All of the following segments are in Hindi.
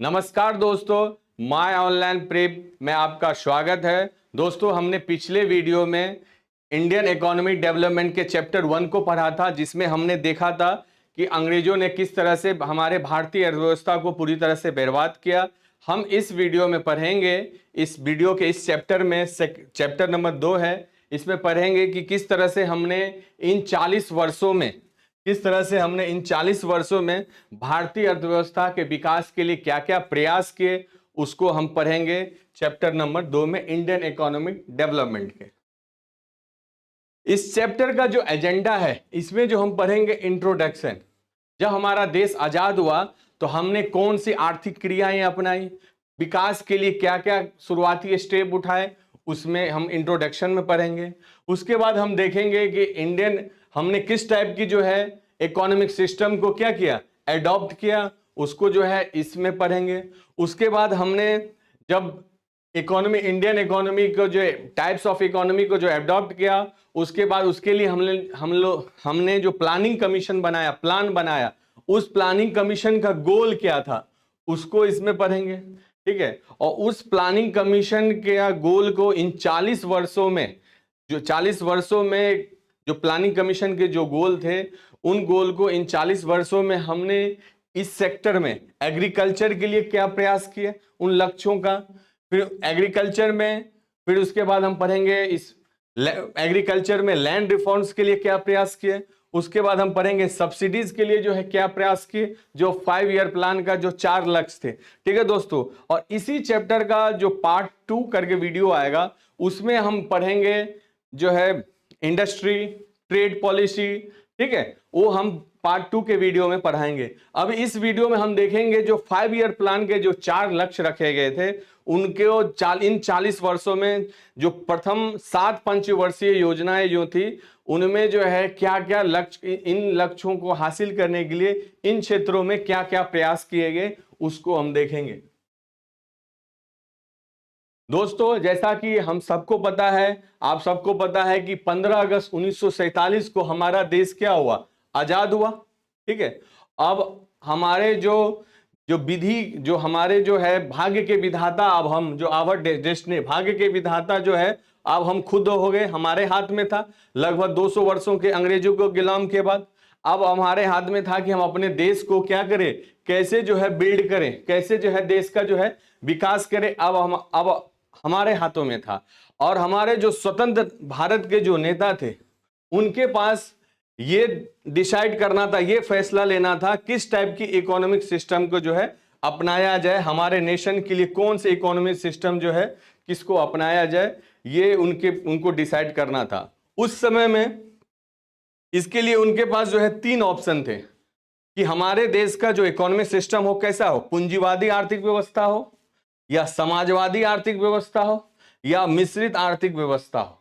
नमस्कार दोस्तों, माय ऑनलाइन प्रेप में आपका स्वागत है। दोस्तों, हमने पिछले वीडियो में इंडियन इकोनॉमिक डेवलपमेंट के चैप्टर 1 को पढ़ा था, जिसमें हमने देखा था कि अंग्रेजों ने किस तरह से हमारे भारतीय अर्थव्यवस्था को पूरी तरह से बर्बाद किया। हम इस वीडियो में पढ़ेंगे, इस वीडियो के इस चैप्टर में चैप्टर नंबर 2 है, इसमें पढ़ेंगे कि किस तरह से हमने इन 40 वर्षों में भारतीय अर्थव्यवस्था के विकास के लिए क्या क्या प्रयास किए, उसको हम पढ़ेंगे चैप्टर नंबर 2 में, इंडियन इकोनॉमिक डेवलपमेंट के। इस चैप्टर का जो एजेंडा है, इसमें जो हम पढ़ेंगे इंट्रोडक्शन। जब हमारा देश आजाद हुआ तो हमने कौन सी आर्थिक क्रियाएं अपनाई, विकास के लिए क्या क्या शुरुआती स्टेप उठाए, उसमें हम इंट्रोडक्शन में पढ़ेंगे। उसके बाद हम देखेंगे कि हमने किस टाइप की जो है इकोनॉमिक सिस्टम को क्या किया, एडॉप्ट किया, उसको जो है इसमें पढ़ेंगे। उसके बाद हमने जब इंडियन इकोनॉमी को जो टाइप्स ऑफ इकोनॉमी को जो एडॉप्ट किया, उसके बाद उसके लिए हमने जो प्लानिंग कमीशन बनाया, प्लान बनाया, उस प्लानिंग कमीशन का गोल क्या था, उसको इसमें पढ़ेंगे। ठीक है। और उस प्लानिंग कमीशन के गोल को इन 40 वर्षों में जो प्लानिंग कमीशन के जो गोल थे, उन गोल को इन 40 वर्षों में हमने इस सेक्टर में एग्रीकल्चर के लिए क्या प्रयास किए, उन लक्ष्यों का। फिर एग्रीकल्चर में, फिर उसके बाद हम पढ़ेंगे इस एग्रीकल्चर में लैंड रिफॉर्म्स के लिए क्या प्रयास किए। उसके बाद हम पढ़ेंगे सब्सिडीज के लिए जो है क्या प्रयास किए, जो 5 ईयर प्लान का जो 4 लक्ष्य थे। ठीक है दोस्तों, और इसी चैप्टर का जो पार्ट 2 करके वीडियो आएगा, उसमें हम पढ़ेंगे जो है इंडस्ट्री, ट्रेड पॉलिसी। ठीक है, वो हम पार्ट 2 के वीडियो में पढ़ाएंगे। अब इस वीडियो में हम देखेंगे जो 5 ईयर प्लान के जो 4 लक्ष्य रखे गए थे, उनके इन 40 वर्षों में जो प्रथम 7 पंचवर्षीय योजनाएं जो थी, उनमें जो है क्या क्या लक्ष्य, इन लक्ष्यों को हासिल करने के लिए इन क्षेत्रों में क्या क्या प्रयास किए गए, उसको हम देखेंगे। दोस्तों, जैसा कि हम सबको पता है, आप सबको पता है कि 15 अगस्त 1947 को हमारा देश क्या हुआ, आजाद हुआ। ठीक है। अब हमारे जो विधि, जो हमारे जो है भाग्य के विधाता, अब हम जो आवर डेस्टिनी, भाग्य के विधाता जो है, अब हम खुद हो गए, हमारे हाथ में था। लगभग 200 वर्षों के अंग्रेजों को गुलाम के बाद अब हमारे हाथ में था कि हम अपने देश को क्या करें, कैसे जो है बिल्ड करें, कैसे जो है देश का जो है विकास करें। अब हमारे हाथों में था। और हमारे जो स्वतंत्र भारत के जो नेता थे, उनके पास ये डिसाइड करना था, ये फैसला लेना था किस टाइप की इकोनॉमिक सिस्टम को जो है अपनाया जाए, हमारे नेशन के लिए कौन से इकोनॉमिक सिस्टम जो है किसको अपनाया जाए, ये उनको डिसाइड करना था। उस समय में इसके लिए उनके पास जो है 3 ऑप्शन थे कि हमारे देश का जो इकोनॉमिक सिस्टम हो कैसा हो, पूंजीवादी आर्थिक व्यवस्था हो, या समाजवादी आर्थिक व्यवस्था हो, या मिश्रित आर्थिक व्यवस्था हो।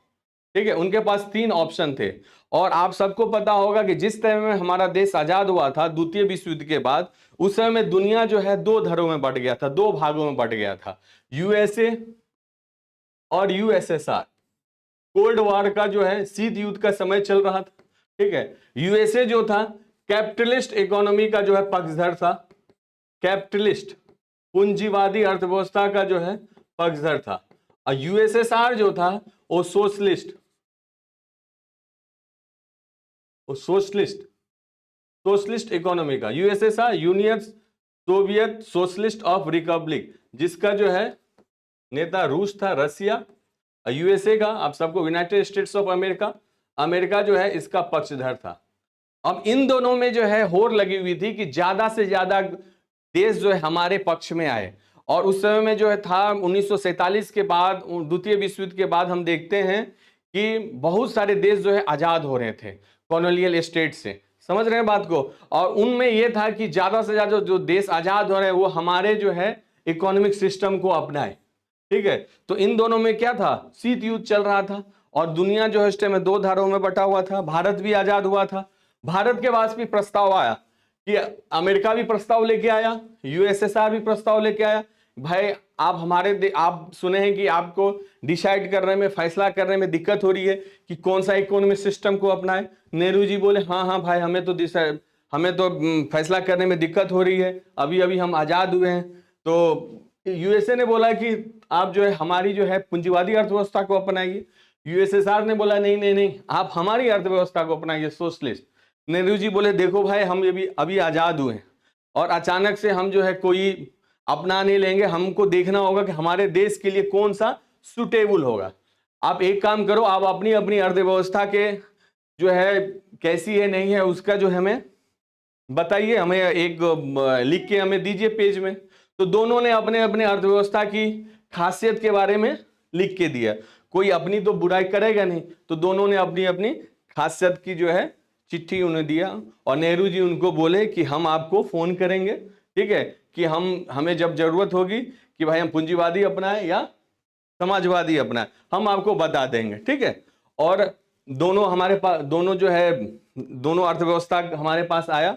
ठीक है, उनके पास 3 ऑप्शन थे। और आप सबको पता होगा कि जिस समय में हमारा देश आजाद हुआ था द्वितीय विश्व युद्ध के बाद, उस समय में दुनिया जो है 2 धड़ों में बट गया था, 2 भागों में बट गया था, यूएसए और यूएसएसआर। कोल्ड वॉर का जो है शीत युद्ध का समय चल रहा था। ठीक है, यूएसए जो था कैपिटलिस्ट इकोनॉमी का जो है पक्षधर था, कैपिटलिस्ट पूंजीवादी अर्थव्यवस्था का जो है पक्षधर था। और यूएसएसआर जो था वो सोशलिस्ट इकोनॉमी का, USSR union Soviet socialist of Republic, जिसका जो है नेता रूस था, रसिया। यूएसए का आप सबको United states of America, America जो है इसका पक्षधर था। अब इन दोनों में जो है होड़ लगी हुई थी कि ज्यादा से ज्यादा देश जो है हमारे पक्ष में आए। और उस समय में जो है था 1947 के बाद, द्वितीय विश्व युद्ध के बाद, हम देखते हैं कि बहुत सारे देश जो है आजाद हो रहे थे कॉलोनियल स्टेट से। समझ रहे हैं बात को। और उनमें यह था कि ज्यादा से ज्यादा जो देश आजाद हो रहे हैं वो हमारे जो है इकोनॉमिक सिस्टम को अपनाए। ठीक है, तो इन दोनों में क्या था, शीत युद्ध चल रहा था और दुनिया जो है इस टाइम में 2 धारों में बटा हुआ था। भारत भी आजाद हुआ था। भारत के पास भी प्रस्ताव आया कि अमेरिका भी प्रस्ताव लेके आया, यूएसएसआर भी प्रस्ताव लेके आया, भाई आप सुने हैं कि आपको डिसाइड करने में, फैसला करने में दिक्कत हो रही है कि कौन सा इकोनॉमिक सिस्टम को अपनाए। नेहरू जी बोले हाँ भाई, हमें तो फैसला करने में दिक्कत हो रही है, अभी अभी हम आजाद हुए हैं, तो यूएसए ने बोला कि आप जो है हमारी जो है पूंजीवादी अर्थव्यवस्था को अपनाइए। यूएसएसआर ने बोला नहीं नहीं नहीं, आप हमारी अर्थव्यवस्था को अपनाइए, सोशलिस्ट। नेहरू जी बोले देखो भाई, हम अभी अभी आजाद हुए हैं और अचानक से हम जो है कोई अपना नहीं लेंगे, हमको देखना होगा कि हमारे देश के लिए कौन सा सुटेबल होगा। आप एक काम करो, आप अपनी अपनी अर्थव्यवस्था के जो है कैसी है नहीं है उसका जो हमें बताइए, हमें एक लिख के हमें दीजिए पेज में। तो दोनों ने अपने अपने अर्थव्यवस्था की खासियत के बारे में लिख के दिया। कोई अपनी तो बुराई करेगा नहीं, तो दोनों ने अपनी अपनी खासियत की जो है चिट्ठी उन्हें दिया और नेहरू जी उनको बोले कि हम आपको फोन करेंगे, ठीक है, कि हमें जब जरूरत होगी कि भाई हम पूंजीवादी अपनाएं या समाजवादी अपनाएं, हम आपको बता देंगे, ठीक है। और दोनों हमारे पास, दोनों जो है दोनों अर्थव्यवस्था हमारे पास आया।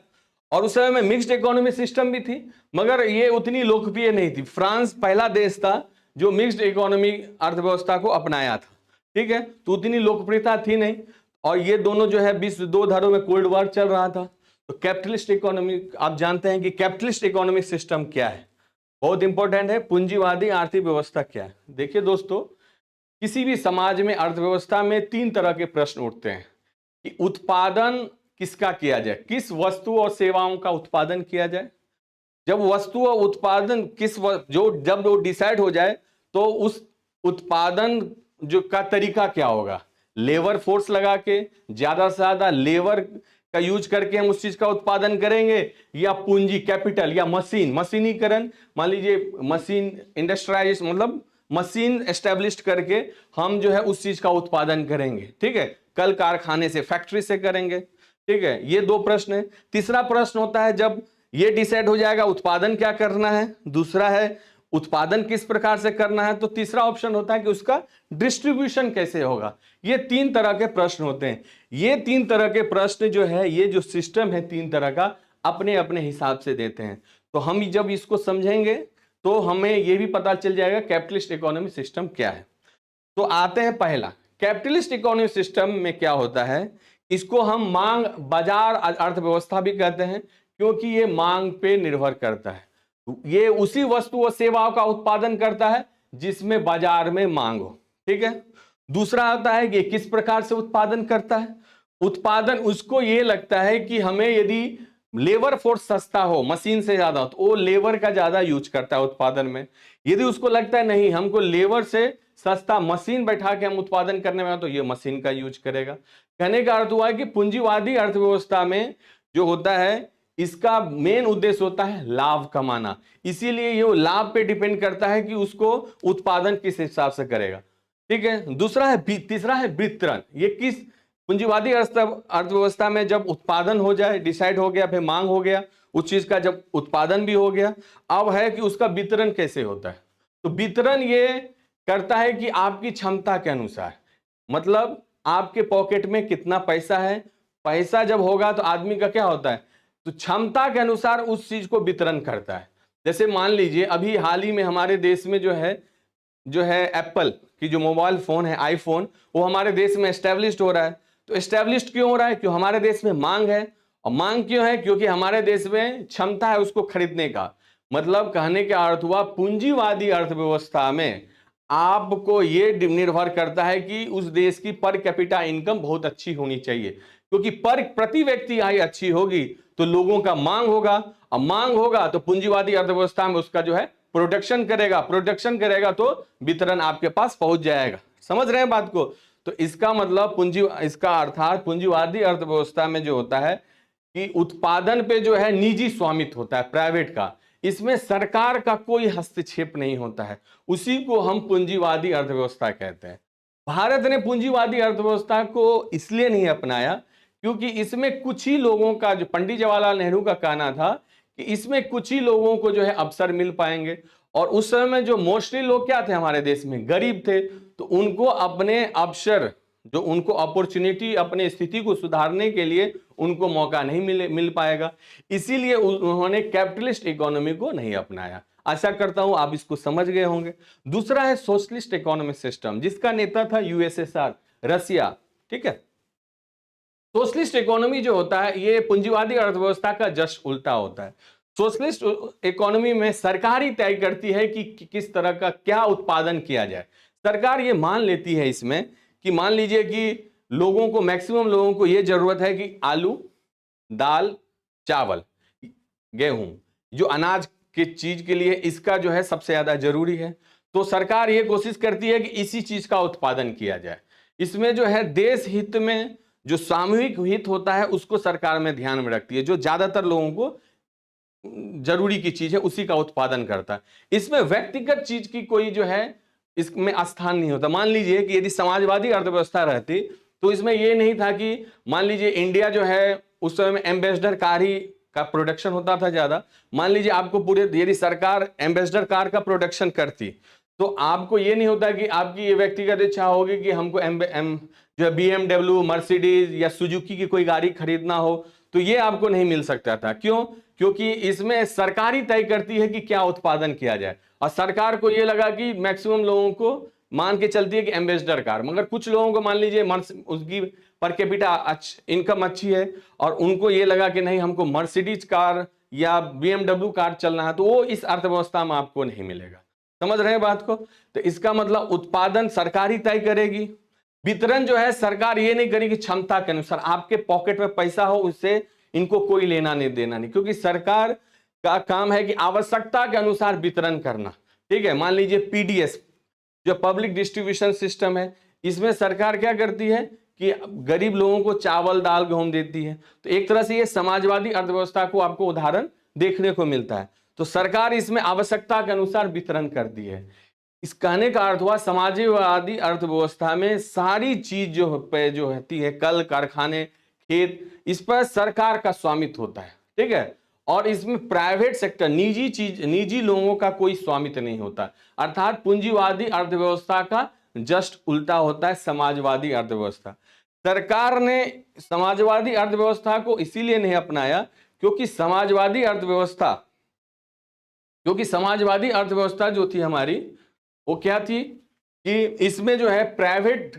और उस समय में मिक्स्ड इकोनॉमी सिस्टम भी थी, मगर ये उतनी लोकप्रिय नहीं थी। फ्रांस पहला देश था जो मिक्स्ड इकोनॉमी अर्थव्यवस्था को अपनाया था, ठीक है, तो उतनी लोकप्रियता थी नहीं। और ये दोनों जो है विश्व दो धारों में कोल्ड वॉर चल रहा था। तो कैपिटलिस्ट इकोनॉमी, आप जानते हैं कि कैपिटलिस्ट इकोनॉमिक सिस्टम क्या है, बहुत इंपॉर्टेंट है। पूंजीवादी आर्थिक व्यवस्था क्या है? देखिए दोस्तों, किसी भी समाज में अर्थव्यवस्था में तीन तरह के प्रश्न उठते हैं कि उत्पादन किसका किया जाए, किस वस्तु और सेवाओं का उत्पादन किया जाए। जब वस्तु और उत्पादन जब वो डिसाइड हो जाए तो उस उत्पादन जो का तरीका क्या होगा, लेबर फोर्स लगा के ज्यादा से ज्यादा लेबर का यूज करके हम उस चीज का उत्पादन करेंगे, या पूंजी कैपिटल या मशीनीकरण, मान लीजिए मशीन इंडस्ट्रियलाइजेशन, मतलब मशीन एस्टेब्लिश करके हम जो है उस चीज का उत्पादन करेंगे, ठीक है, कल कारखाने से, फैक्ट्री से करेंगे, ठीक है। ये दो प्रश्न है। तीसरा प्रश्न होता है जब ये डिसाइड हो जाएगा उत्पादन क्या करना है, दूसरा है उत्पादन किस प्रकार से करना है, तो तीसरा ऑप्शन होता है कि उसका डिस्ट्रीब्यूशन कैसे होगा। ये तीन तरह के प्रश्न होते हैं। ये तीन तरह के प्रश्न जो है, ये जो सिस्टम है तीन तरह का, अपने अपने हिसाब से देते हैं। तो हम जब इसको समझेंगे तो हमें यह भी पता चल जाएगा कैपिटलिस्ट इकोनॉमी सिस्टम क्या है। तो आते हैं पहला, कैपिटलिस्ट इकोनॉमी सिस्टम में क्या होता है, इसको हम मांग बाजार अर्थव्यवस्था भी कहते हैं, क्योंकि ये मांग पे निर्भर करता है। ये उसी वस्तु और सेवाओं का उत्पादन करता है जिसमें बाजार में मांग हो, ठीक है। दूसरा आता है कि किस प्रकार से उत्पादन करता है। उत्पादन उसको ये लगता है कि हमें यदि लेबर फोर्स सस्ता हो, मशीन से ज्यादा हो, तो वो लेबर का ज्यादा यूज करता है उत्पादन में। यदि उसको लगता है नहीं, हमको लेबर से सस्ता मशीन बैठा के हम उत्पादन करने में, तो ये मशीन का यूज करेगा। कहने का अर्थ हुआ है कि पूंजीवादी अर्थव्यवस्था में जो होता है, इसका मेन उद्देश्य होता है लाभ कमाना। इसीलिए ये लाभ पे डिपेंड करता है कि उसको उत्पादन किस हिसाब से करेगा, ठीक है। तीसरा है वितरण। ये किस पूंजीवादी अर्थव्यवस्था में जब उत्पादन हो जाए, डिसाइड हो गया, फिर मांग हो गया, उस चीज का जब उत्पादन भी हो गया, अब है कि उसका वितरण कैसे होता है। तो वितरण ये करता है कि आपकी क्षमता के अनुसार, मतलब आपके पॉकेट में कितना पैसा है, पैसा जब होगा तो आदमी का क्या होता है, तो क्षमता के अनुसार उस चीज को वितरण करता है। जैसे मान लीजिए अभी हाल ही में हमारे देश में जो है एप्पल की जो मोबाइल फोन है, आईफोन, वो हमारे देश में एस्टेब्लिश्ड हो रहा है। तो एस्टेब्लिश्ड क्यों हो रहा है? क्यों हमारे देश में मांग है। और मांग क्यों है? क्योंकि हमारे देश में क्षमता है उसको खरीदने का। मतलब कहने का अर्थ हुआ, पूंजीवादी अर्थव्यवस्था में आपको ये निर्भर करता है कि उस देश की पर कैपिटा इनकम बहुत अच्छी होनी चाहिए, क्योंकि प्रति व्यक्ति आय अच्छी होगी तो लोगों का मांग होगा, और मांग होगा तो पूंजीवादी अर्थव्यवस्था में उसका जो है प्रोडक्शन करेगा तो वितरण आपके पास पहुंच जाएगा। समझ रहे हैं बात को? तो इसका मतलब इसका अर्थात पूंजीवादी अर्थव्यवस्था में जो होता है कि उत्पादन पे जो है निजी स्वामित्व होता है, प्राइवेट का, इसमें सरकार का कोई हस्तक्षेप नहीं होता है। उसी को हम पूंजीवादी अर्थव्यवस्था कहते हैं। भारत ने पूंजीवादी अर्थव्यवस्था को इसलिए नहीं अपनाया क्योंकि इसमें कुछ ही लोगों का, जो पंडित जवाहरलाल नेहरू का कहना था कि इसमें कुछ ही लोगों को जो है अवसर मिल पाएंगे। और उस समय में जो मोस्टली लोग क्या थे हमारे देश में, गरीब थे, तो उनको अपने अवसर, जो उनको अपॉर्चुनिटी, अपने स्थिति को सुधारने के लिए उनको मौका नहीं मिल पाएगा। इसीलिए उन्होंने कैपिटलिस्ट इकोनॉमी को नहीं अपनाया। आशा करता हूं आप इसको समझ गए होंगे। दूसरा है सोशलिस्ट इकोनॉमिक सिस्टम, जिसका नेता था यूएसएसआर, रसिया, ठीक है। सोशलिस्ट इकोनॉमी जो होता है ये पूंजीवादी अर्थव्यवस्था का जस्ट उल्टा होता है। सोशलिस्ट इकोनॉमी में सरकार ही तय करती है कि किस तरह का क्या उत्पादन किया जाए। सरकार ये मान लेती है इसमें कि मान लीजिए कि लोगों को, मैक्सिमम लोगों को ये जरूरत है कि आलू, दाल, चावल, गेहूं, जो अनाज की चीज के लिए इसका जो है सबसे ज्यादा जरूरी है, तो सरकार ये कोशिश करती है कि इसी चीज का उत्पादन किया जाए। इसमें जो है देश हित में जो सामूहिक हित होता है उसको सरकार में ध्यान में रखती है, जो ज्यादातर लोगों को जरूरी की चीज है उसी का उत्पादन करता है। इसमें व्यक्तिगत चीज की कोई जो है इसमें स्थान नहीं होता। मान लीजिए कि यदि समाजवादी अर्थव्यवस्था रहती तो इसमें यह नहीं था कि मान लीजिए इंडिया जो है उस समय में एम्बेसडर कार ही का प्रोडक्शन होता था ज्यादा। मान लीजिए आपको पूरे, यदि सरकार एम्बेसडर कार का प्रोडक्शन करती तो आपको ये नहीं होता कि आपकी ये व्यक्तिगत इच्छा होगी कि हमको जो है BMW, मर्सिडीज या सुजुकी की कोई गाड़ी खरीदना हो, तो ये आपको नहीं मिल सकता था। क्यों? क्योंकि इसमें सरकार ही तय करती है कि क्या उत्पादन किया जाए, और सरकार को ये लगा कि मैक्सिमम लोगों को मान के चलती है कि एम्बेसडर कार, मगर कुछ लोगों को मान लीजिए उसकी पर कैपिटा इनकम अच्छी है और उनको ये लगा कि नहीं हमको मर्सिडीज कार या BMW कार चलना है, तो वो इस अर्थव्यवस्था में आपको नहीं मिलेगा। समझ रहे हैं बात को? तो इसका मतलब उत्पादन सरकार ही तय करेगी, वितरण जो है सरकार ये नहीं करेगी क्षमता के अनुसार, आपके पॉकेट में पैसा हो उससे इनको कोई लेना नहीं देना नहीं, क्योंकि सरकार का काम है कि आवश्यकता के अनुसार वितरण करना। ठीक है, मान लीजिए PDS जो पब्लिक डिस्ट्रीब्यूशन सिस्टम है, इसमें सरकार क्या करती है कि गरीब लोगों को चावल, दाल, गेहूं देती है। तो एक तरह से ये समाजवादी अर्थव्यवस्था को आपको उदाहरण देखने को मिलता है। तो सरकार इसमें आवश्यकता के अनुसार वितरण करती है। इस कहने का अर्थ हुआ समाजवादी अर्थव्यवस्था में सारी चीज जो होती है, कल कारखाने, खेत, इस पर सरकार का स्वामित्व होता है। ठीक है, और इसमें प्राइवेट सेक्टर, निजी लोगों का कोई स्वामित्व नहीं होता। अर्थात पूंजीवादी अर्थव्यवस्था का जस्ट उल्टा होता है समाजवादी अर्थव्यवस्था। सरकार ने समाजवादी अर्थव्यवस्था को इसीलिए नहीं अपनाया क्योंकि समाजवादी अर्थव्यवस्था जो थी हमारी, वो क्या थी कि इसमें जो है प्राइवेट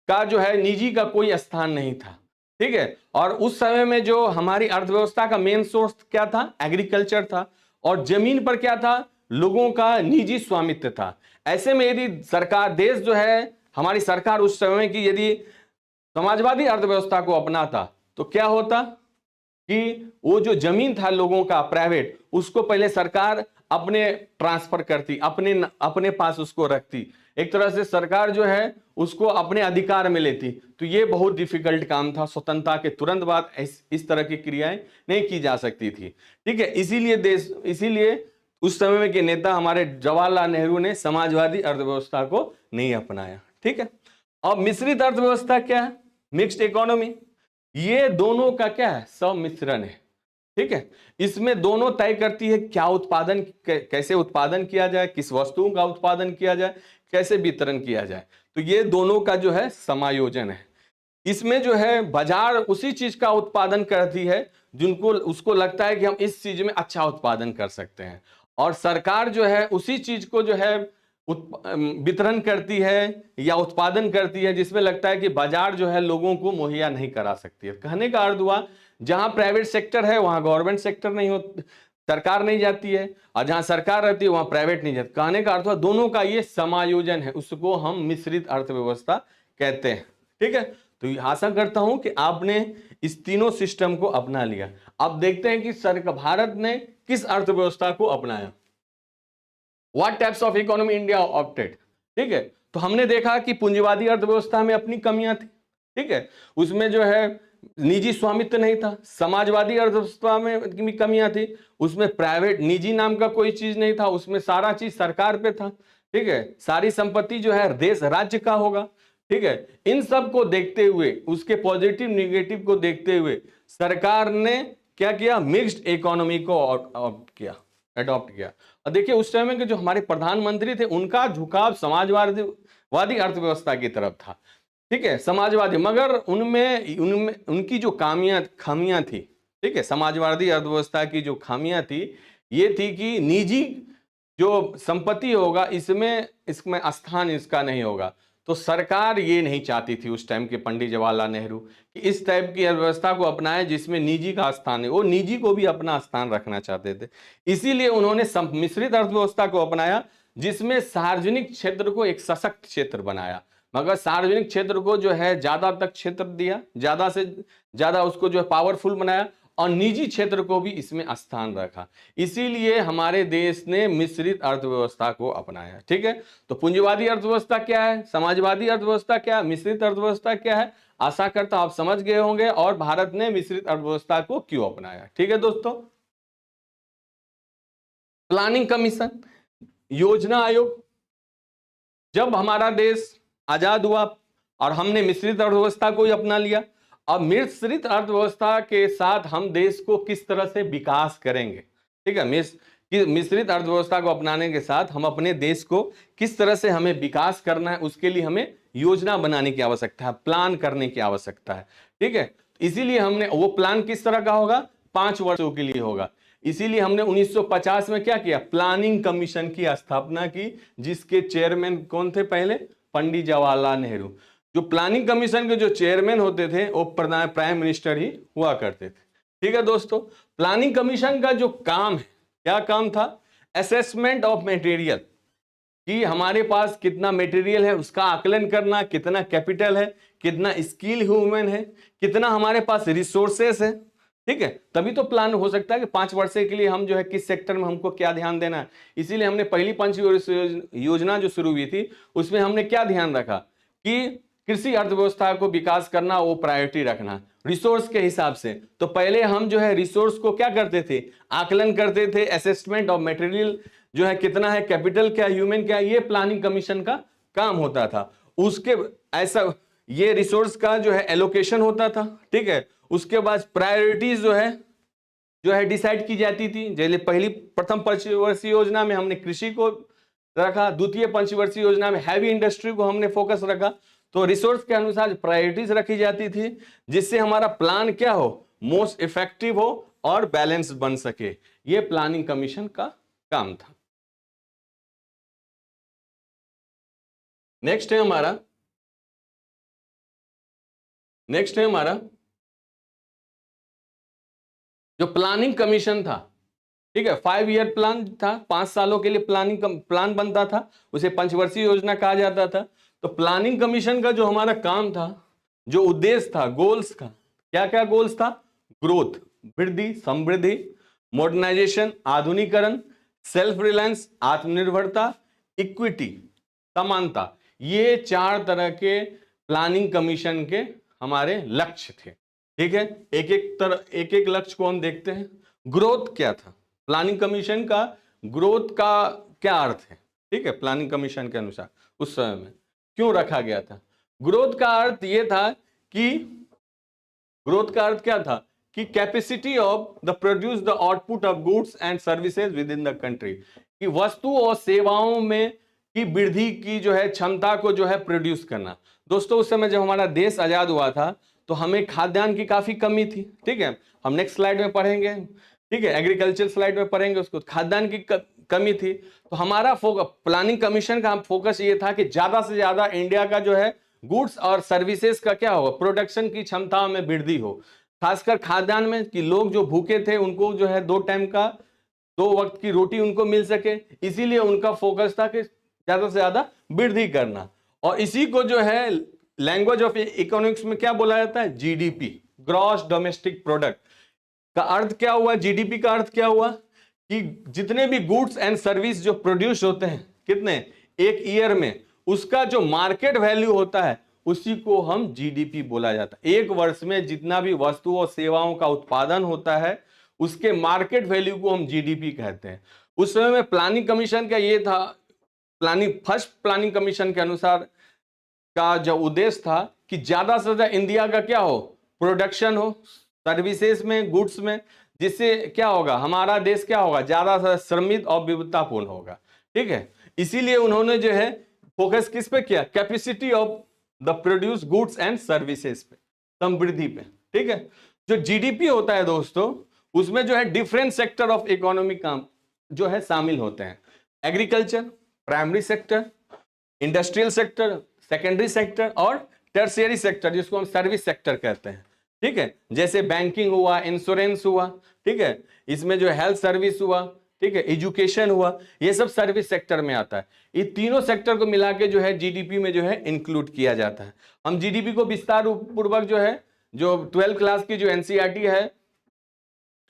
का जो है, निजी का कोई स्थान नहीं था। ठीक है, और उस समय में जो हमारी अर्थव्यवस्था का मेन सोर्स क्या था? एग्रीकल्चर था, और जमीन पर क्या था? लोगों का निजी स्वामित्व था। ऐसे में यदि देश जो है, हमारी सरकार उस समय की यदि समाजवादी अर्थव्यवस्था को अपनाता तो क्या होता कि वो जो जमीन था लोगों का प्राइवेट, उसको पहले सरकार अपने ट्रांसफर करती, अपने पास उसको रखती, एक तरह से सरकार जो है उसको अपने अधिकार में लेती। तो ये बहुत डिफिकल्ट काम था। स्वतंत्रता के तुरंत बाद इस तरह की क्रियाएं नहीं की जा सकती थी। ठीक है, इसीलिए उस समय में के नेता हमारे जवाहरलाल नेहरू ने समाजवादी अर्थव्यवस्था को नहीं अपनाया। ठीक है, अब मिश्रित अर्थव्यवस्था क्या है? Mixed economy. ये दोनों का क्या है? सम्मिश्रण है। ठीक है, इसमें दोनों तय करती है क्या उत्पादन, कैसे उत्पादन किया जाए, किस वस्तुओं का उत्पादन किया जाए, कैसे वितरण किया जाए। तो ये दोनों का जो है समायोजन है। इसमें जो है बाजार उसी चीज का उत्पादन करती है जिनको उसको लगता है कि हम इस चीज में अच्छा उत्पादन कर सकते हैं, और सरकार जो है उसी चीज को जो है वितरण करती है या उत्पादन करती है जिसमें लगता है कि बाजार जो है लोगों को मुहैया नहीं करा सकती है। कहने का अर्थ हुआ जहां प्राइवेट सेक्टर है वहां गवर्नमेंट सेक्टर नहीं होता, सरकार नहीं जाती है, और जहां सरकार रहती है वहां प्राइवेट नहीं जाती। कहने का अर्थ हुआ दोनों का ये समायोजन है, उसको हम मिश्रित अर्थव्यवस्था कहते हैं। ठीक है, तो आशा करता हूं कि आपने इस तीनों सिस्टम को अपना लिया। अब देखते हैं कि भारत ने किस अर्थव्यवस्था को अपनाया। What types of economy India opted? ठीक है, तो हमने देखा कि पूंजीवादी अर्थव्यवस्था में अपनी कमियां थी। ठीक है, उसमें जो है निजी स्वामित्व नहीं था। समाजवादी अर्थव्यवस्था में भी कमियां थी, उसमें प्राइवेट निजी नाम का कोई चीज नहीं था, उसमें सारा चीज सरकार पे था। ठीक है, सारी संपत्ति जो है देश राज्य का होगा। ठीक है, इन सब को देखते हुए, उसके पॉजिटिव निगेटिव को देखते हुए सरकार ने क्या किया? मिक्स्ड इकोनॉमी को अडॉप्ट किया। और देखिए उस समय के जो हमारे प्रधानमंत्री थे उनका झुकाव समाजवादी अर्थव्यवस्था की तरफ था। ठीक है, समाजवादी, मगर उनमें उनकी जो खामियां थी। ठीक है, समाजवादी अर्थव्यवस्था की जो खामियां थी ये थी कि निजी जो संपत्ति होगा इसमें स्थान इसका नहीं होगा। तो सरकार ये नहीं चाहती थी उस टाइम के पंडित जवाहरलाल नेहरू कि इस टाइप की अर्थव्यवस्था को अपनाए जिसमें निजी का स्थान है, वो निजी को भी अपना स्थान रखना चाहते थे। इसीलिए उन्होंने मिश्रित अर्थव्यवस्था को अपनाया, जिसमें सार्वजनिक क्षेत्र को एक सशक्त क्षेत्र बनाया, मगर सार्वजनिक क्षेत्र को जो है ज्यादा तक क्षेत्र दिया, ज्यादा से ज्यादा उसको जो है पावरफुल बनाया, और निजी क्षेत्र को भी इसमें स्थान रखा। इसीलिए हमारे देश ने मिश्रित अर्थव्यवस्था को अपनाया। ठीक है, तो पूंजीवादी अर्थव्यवस्था क्या है, समाजवादी अर्थव्यवस्था क्या है, मिश्रित अर्थव्यवस्था क्या है, आशा करता हूं आप समझ गए होंगे, और भारत ने मिश्रित अर्थव्यवस्था को क्यों अपनाया। ठीक है दोस्तों, प्लानिंग कमीशन, योजना आयोग, जब हमारा देश आजाद हुआ और हमने मिश्रित अर्थव्यवस्था को ही अपना लिया, अब मिश्रित अर्थव्यवस्था के साथ हम देश को किस तरह से विकास करेंगे। ठीक है, मिश्रित अर्थव्यवस्था को अपनाने के साथ हम अपने देश को किस तरह से हमें विकास करना है, उसके लिए हमें योजना बनाने की आवश्यकता है, प्लान करने की आवश्यकता है। ठीक है, इसीलिए हमने, वो प्लान किस तरह का होगा, 5 वर्षों के लिए होगा। इसीलिए हमने 1950 में क्या किया, प्लानिंग कमीशन की स्थापना की, जिसके चेयरमैन कौन थे, पहले पंडित जवाहरलाल नेहरू। जो प्लानिंग कमीशन के जो चेयरमैन होते थे वो प्राइम मिनिस्टर ही हुआ करते थे। ठीक है दोस्तों, प्लानिंग कमीशन का जो काम है, क्या काम था, असेसमेंट ऑफ मटेरियल, कि हमारे पास कितना मटेरियल है उसका आकलन करना, कितना कैपिटल है, कितना स्किल ह्यूमन है, कितना हमारे पास रिसोर्सेस है। ठीक है, तभी तो प्लान हो सकता है कि 5 वर्ष के लिए हम जो है किस सेक्टर में हमको क्या ध्यान देना है। इसीलिए हमने पहली पंचवर्षीय योजना जो शुरू हुई थी उसमें हमने क्या ध्यान रखा कि कृषि अर्थव्यवस्था को विकास करना, वो प्रायोरिटी रखना रिसोर्स के हिसाब से। तो पहले हम जो है रिसोर्स को क्या करते थे, आकलन करते थे, असेसमेंट ऑफ मटेरियल जो है कितना है, कैपिटल क्या, ह्यूमन क्या, ये प्लानिंग कमीशन का काम होता था। उसके ऐसा ये रिसोर्स का जो है एलोकेशन होता था। ठीक है, उसके बाद प्रायोरिटीज जो है डिसाइड की जाती थी। जैसे प्रथम पंचवर्षीय योजना में हमने कृषि को रखा, द्वितीय पंचवर्षीय योजना में हैवी इंडस्ट्री को हमने फोकस रखा। तो रिसोर्स के अनुसार प्रायोरिटीज रखी जाती थी, जिससे हमारा प्लान क्या हो, मोस्ट इफेक्टिव हो और बैलेंस बन सके। ये प्लानिंग कमीशन का काम था। नेक्स्ट है हमारा जो प्लानिंग कमीशन था। ठीक है, 5 ईयर प्लान था, 5 सालों के लिए प्लान बनता था, उसे पंचवर्षीय योजना कहा जाता था। तो प्लानिंग कमीशन का जो हमारा काम था, जो उद्देश्य था, गोल्स का, क्या क्या गोल्स था, ग्रोथ, वृद्धि, समृद्धि, मॉडर्नाइजेशन, आधुनिकरण, सेल्फ रिलायंस, आत्मनिर्भरता, इक्विटी, समानता, ये 4 तरह के प्लानिंग कमीशन के हमारे लक्ष्य थे। ठीक है, एक एक लक्ष्य को हम देखते हैं। ग्रोथ क्या था, प्लानिंग कमीशन का ग्रोथ का क्या अर्थ है। ठीक है, प्लानिंग कमीशन के अनुसार उस समय में क्यों रखा गया था। ग्रोथ का अर्थ यह था कि कि capacity of the produce the output of goods and services with in the country, कि वस्तु और सेवाओं में की वृद्धि की जो है क्षमता को जो है प्रोड्यूस करना। दोस्तों, उस समय जब हमारा देश आजाद हुआ था तो हमें खाद्यान्न की काफी कमी थी। ठीक है, हम नेक्स्ट स्लाइड में पढ़ेंगे। ठीक है, एग्रीकल्चर स्लाइड में पढ़ेंगे उसको। खाद्यान्न की कमी थी, तो हमारा प्लानिंग कमीशन का फोकस ये था कि ज्यादा से ज्यादा इंडिया का जो है गुड्स और सर्विसेज का क्या हो, प्रोडक्शन की क्षमता में वृद्धि हो, खासकर खाद्यान्न में, कि लोग जो भूखे थे उनको जो है 2 टाइम का 2 वक्त की रोटी उनको मिल सके। इसीलिए उनका फोकस था कि ज्यादा से ज्यादा वृद्धि करना। और इसी को जो है लैंग्वेज ऑफ इकोनॉमिक्स में क्या बोला जाता है, जीडीपी, ग्रॉस डोमेस्टिक प्रोडक्ट का अर्थ क्या हुआ, जीडीपी का अर्थ क्या हुआ, कि जितने भी गुड्स एंड सर्विस जो प्रोड्यूस होते हैं, कितने, एक ईयर में, उसका जो मार्केट वैल्यू होता है उसी को हम जीडीपी बोला जाता है। एक वर्ष में जितना भी वस्तु और सेवाओं का उत्पादन होता है उसके मार्केट वैल्यू को हम जीडीपी कहते हैं। उस समय में प्लानिंग कमीशन का ये था, फर्स्ट प्लानिंग कमीशन के अनुसार का जो उद्देश्य था कि ज्यादा से ज्यादा इंडिया का क्या हो, प्रोडक्शन हो, सर्विसेज में, गुड्स में, जिससे क्या होगा, हमारा देश क्या होगा, ज्यादा से समृद्ध और विविधतापूर्ण होगा। ठीक है, इसीलिए उन्होंने जो है फोकस किस पे किया, capacity of the produce goods and services पे, समृद्धि पे। ठीक है, जो जीडीपी होता है दोस्तों, उसमें जो है डिफरेंट सेक्टर ऑफ इकोनॉमिक काम जो है शामिल होते हैं। Agriculture, primary sector, industrial sector, secondary sector और टर्शियरी सेक्टर, जिसको हम सर्विस सेक्टर कहते हैं, ठीक है। जैसे बैंकिंग हुआ, इंश्योरेंस हुआ, ठीक है, इसमें जो हेल्थ सर्विस हुआ, ठीक है, एजुकेशन हुआ, ये सब सर्विस सेक्टर में आता है। ये तीनों सेक्टर को मिला के जो है जीडीपी में जो है इंक्लूड किया जाता है। हम जीडीपी को विस्तार पूर्वक जो है, जो 12th क्लास की जो एनसीईआरटी है